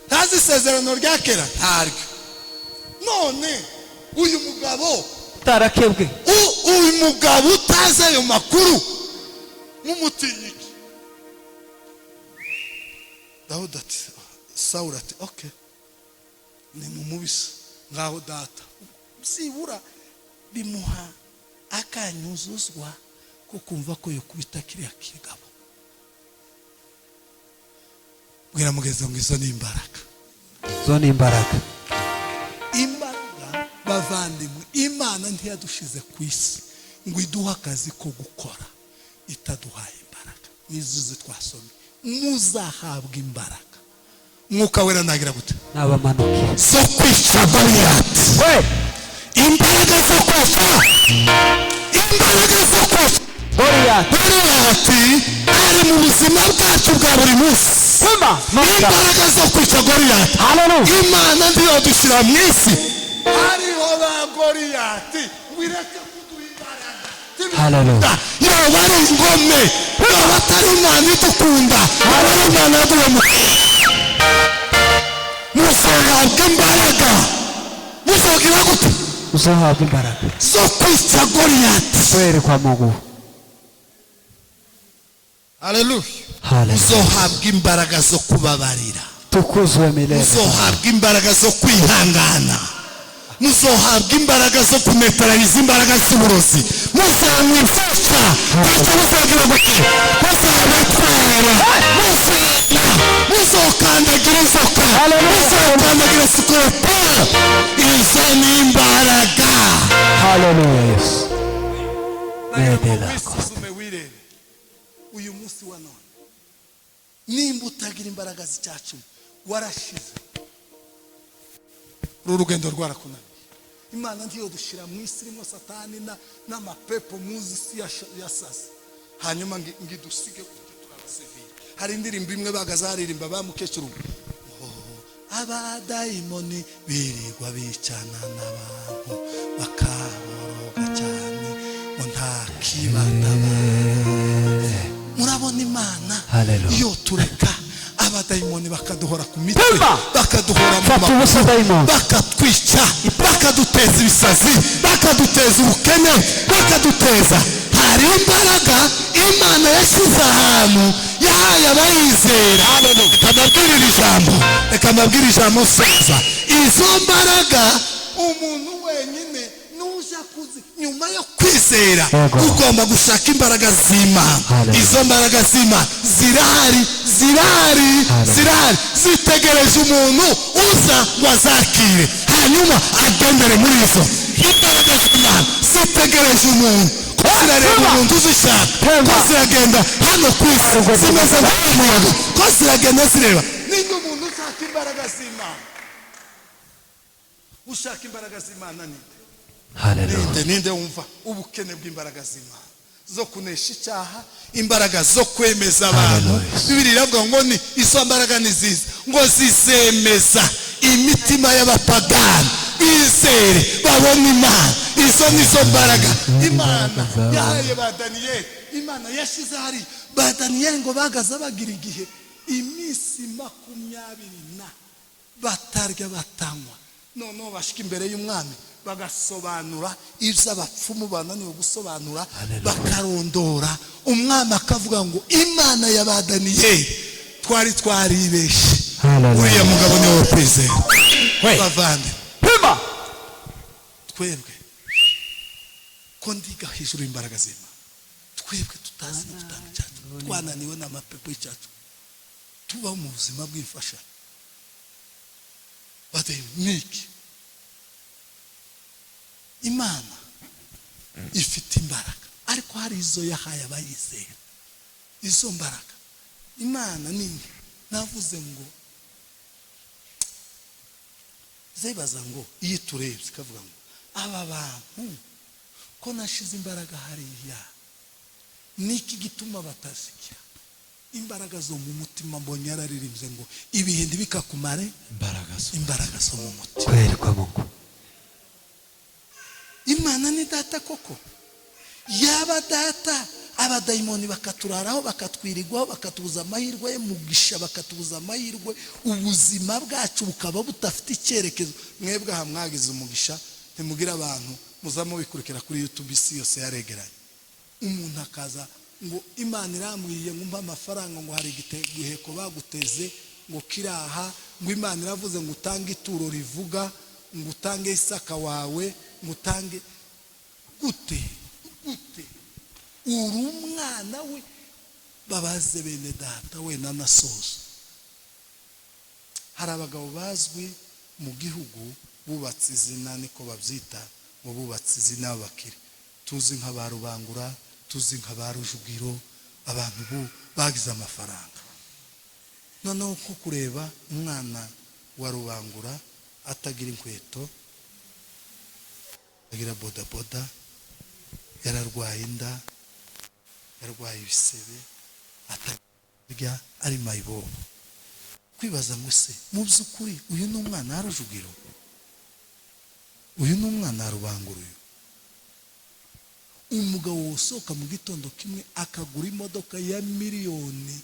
ntazi isezerano rya kera ntaryo. None uyu mugabo tarakebwe uyu mugabo utazi ayo makuru mumutinyiki. Dawudi ati Sawuli ati okay ni mumubisa ngaho data sibura bimuha akanyuzuzwa ko kumva ko yokubita kiriya kigabo. Bwira mugeze ngo izo ni imbaraga. zo ni imbaraga. Imbaraga bavandimwe Imana ntiyadushize ku isi ngo iduha akazi ko gukora itaduhaye imbaraga. Nizo twasomye muzahabwa imbaraga. Mwuka wera nagira gute N'abamanuke zo kwica Goliyati. Imbaraga zo kwica Goliyati ari mu buzima bwacu bwa buri munsi. Imbaraga zo kwica Goliyati Imana ndiyo dushyira mu isi. Hariho ba Goliyati wireke kuduha imbaraga. Yoba ari ingome yoba atari Imana idukunda aba ari Imana yaduhemukiye. Muzahabwa imbaraga. Muzagira gute uzahabwa imbaraga zo kwica Goliyati. kwerekwa Mungu. Haleluya. Haleluya. Muzohabwa imbaraga zo kubabarira. Tukuzwe milele. Muzohabwa imbaraga zo kwihangana. Muzohabwa imbaraga zo kunetraliza imbaraga z'uburozi. Muzamwifasha muzagira gute muzokandagira inzoka muzokandagira sikorupiyo. Izo ni imbaraga. Haleluya Yesu. Wisuzume wirebe uyu munsi wa none nimba utagira imbaraga z'icyacu warashize. Uru rugendo rwarakunaniye. Imana ndiyo dushira mu isi irimo satani n'amapepo muzi isi yasaze hanyuma ngidusige turabasevira. Hari indirimbo imwe bagazaririmba bamukecuru abadayimoni birirwa bicana n'abantu bakaboroga cyane ngo nta kibanda. Murabona Imana iyo tureka abadayimoni bakaduhora ku mitwe bakaduhora mu maguru bakatwica bakaduteza ibisazi bakaduteza ubukene bakaduteza. Hari imbaraga Imana yashyize ahantu yahaye abayizera. Reka mbabwire ijambo nsoza. Izo mbaraga umuntu wenyine nuja kuzi nyuma yo kwizera ugomba gushaka imbaraga z'Imana. Izo mbaraga z'Imana zirahari zitegereje umuntu uza ngo azakire hanyuma agendere muri izo. Imbaraga z'Imana zitegereje umuntu ko zirareba umuntu uzishaka ko ziragenda hano ku isi zimeze nk'umuyaga ko ziragenda zireba. Ninde umuntu ushaka imbaraga z'Imana? Ushaka imbaraga z'Imana ninde wumva ubukene bw'imbaraga z'Imana zo kunesha icyaha, imbaraga zo kwemeza abantu. Bibiliya iravuga ngo ni izo mbaraga ni ziza ngo zizemeza imitima y'abapagani bizere babona Imana. Izo nizo mbaraga Imana yahaye ba Daniyeli. Imana yashize hari ba Daniyeli ngo bagaza bagira igihe iminsi 20 batarya batanywa. Noneho bashika imbere y'umwami bagasobanura iby'abapfumu bananiwe gusobanura, bakarondora. Umwami akavuga ngo Imana ya Daniyeli twari twaribeshe. Uriya mugabo niwe wo kwizera. Bavande twebwe ko ndiga hejuru imbaraga z'Imana, twebwe tutazi n'igitanda cyacu, twananiwe n'amapepo y'icyacu, tuba mu buzima bw'imfasha bademiki. Imana ifite imbaraga, ariko hari izo yahaye abayizera. Izo mbaraga Imana nini navuze ngo zebaza ngo iyo turebye kavuga ngo aba bantu ko nashize imbaraga hariya, niki gituma batazikira? Imbaraga zo mu mutima. Mbonye yararirimbye ngo ibihe ntibikakumare imbaraga zo mu mutima. Kwereka Mungu Imana ni data koko. Yaba data abadayimoni bakaturaraho, bakatwirirwaho, bakatubuza amahirwe y'umugisha, bakatubuza amahirwe, ubuzima bwacu bukaba butafite icyerekezo. Mwebwe aha mwagize umugisha, ntimugira abantu muzamo bikurikira kuri YouTube, isi yose yaregeranye. Umuntu akaza ngo Imana irambwiye ngo mpa amafaranga, ngo hari igiheko baguteze ngo kiraha, ngo Imana iravuze ngo utange ituro rivuga, ngo utange Isaka wawe, ngo utange gute uri umwana we. Babaze bene data we nanasoza. Hari abagabo bazwi mu gihugu bubatse izina, niko babyita, ngo bubatse izina abakire. Tuzi nka ba Rubangura, tuzi nka ba Rujugiro, abantu bagize amafaranga. Noneho ko kureba umwana wa Rubangura atagira inkweto, agira bodaboda, yararwaye inda, yarwaye ibisebe, atarya, ari mayibobo. Kwibaza ngo se mu by'ukuri uyu ni umwana wa Rujugiro, uyu ni umwana wa Rubangura. Umugabo usohoka mu gitondo kimwe akagura imodoka ya miliyoni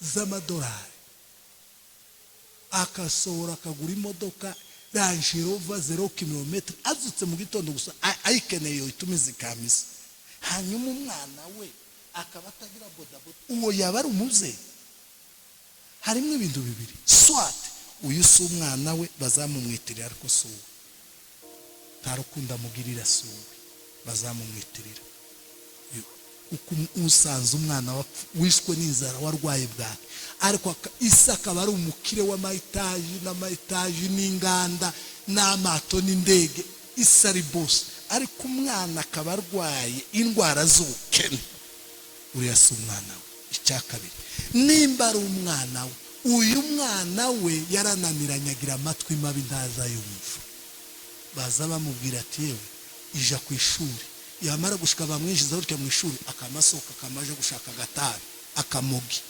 z'amadolari, akasohora akagura imodoka Range Rover 0 km, azutse mu gitondo gusa ayikeneye yo itumiza ikamisa. Hanyuma umwana we akaba atagira bodaboda. Uwo yaba ari umuze. Harimo ibintu bibiri: swat uyu si umwana we bazamumwitirira, ariko so ntarukunda mugirira so bazamumwitirira. Usanze umwana wishwe n'inzara, warwaye bwaki, ariko Isaka bari umukire w'amayitaji n'amayitaji n'inganda n'amato n'indege, Isari boss, ariko umwana akaba arwaye indwara z'ubukene. Uriya si umwana we. Icya kabiri, nimba ari umwana we, uyu mwana we yarananiranye, agira amatwi mabi, ntazayumva. Baza bamubwira ati yewe ija ku ishuri, yamara gushika bamwinjiza gutya mu ishuri, akamasoka akamaje gushaka agatabi, akamogi,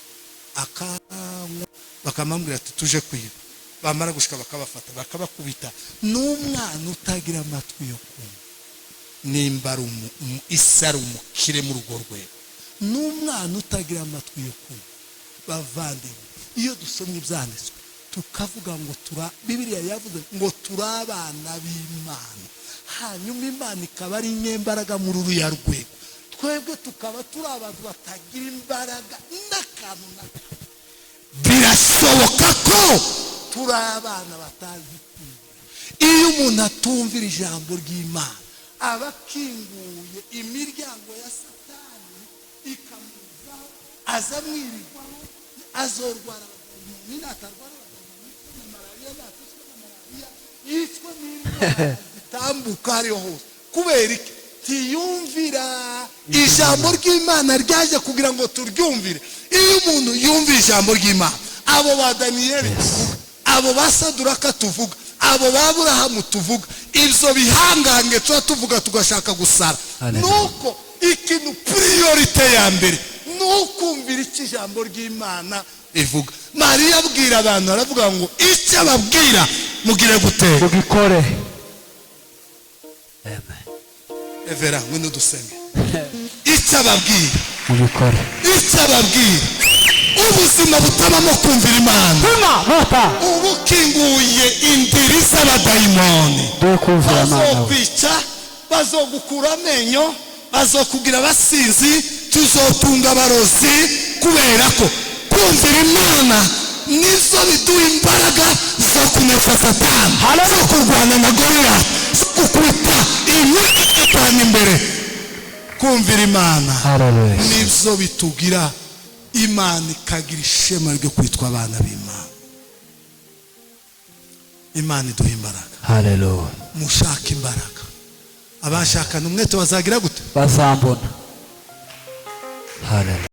bakamambwira ati tuje kwiba. Bamara gushika bakabafata bakabakubita. N'umwana utagira amatwi yo kumva. Nimba ari Isari umukire mu rugo rwe, n'umwana utagira amatwi yo kumva. Bavandimwe, iyo dusomye ibyanditswe tukavuga ngo Bibiliya yavuze ngo turi abana b'Imana, hanyuma Imana ikaba ari inyembaraga muri uriya rwego, twebwe tukaba turi abantu batagira imbaraga n'akantu na kamwe. Birashoboka ko turi abana batazi kumva. Iyo umuntu atumvira ijambo ry'Imana, aba akinguye imiryango ya Satani ikamuzaho, aza mwirirwaho, azorwara n'inatarwara malariya, natuswe na malariya, yicwa n'indwara zitambuka hariho hose. Kubera iki? Tiyumvira ijambo ry'Imana ryaje kugira ngo turyumvire. Iyo umuntu yumvira ijambo ry'Imana, abo ba Daniyeli tuvuga, abo ba Saduraka tuvuga, abo ba Aburahamu tuvuga, ibyo bihangange tuba tuvuga tugashaka gusara. Nuko ikintu priorite ya mbere nukumvira icyo ijambo ry'Imana ivuga. Mariya abwira abantu, aravuga ngo icyo ababwira mugire gutera, mugikore. Evera ngwino dusenge. Icyo ababwira Mugikore. Icyo ababwira, ubuzima butabamo kumvira Imana, ubukinguye indiri z'abantu abadayimoni Dukumvira Mana we. bazokwica, bazogukura amenyo, bazokugira abasinzi, tuzotunga abarozi, kubera ko kumvira Imana nizo biduha imbaraga zo kunesha Satani, zo kurwana na Goliath, zo gukubita imyaka imbere. Kumvira Imana Hallelujah. nizo bitugira Imana ikagira ishema ryo kwitwa abana b'Imana. Imana iduha imbaraga. Hallelujah. Mushaka imbaraga. Abashakana umwete bazagira gute? Bazambona. Hallelujah.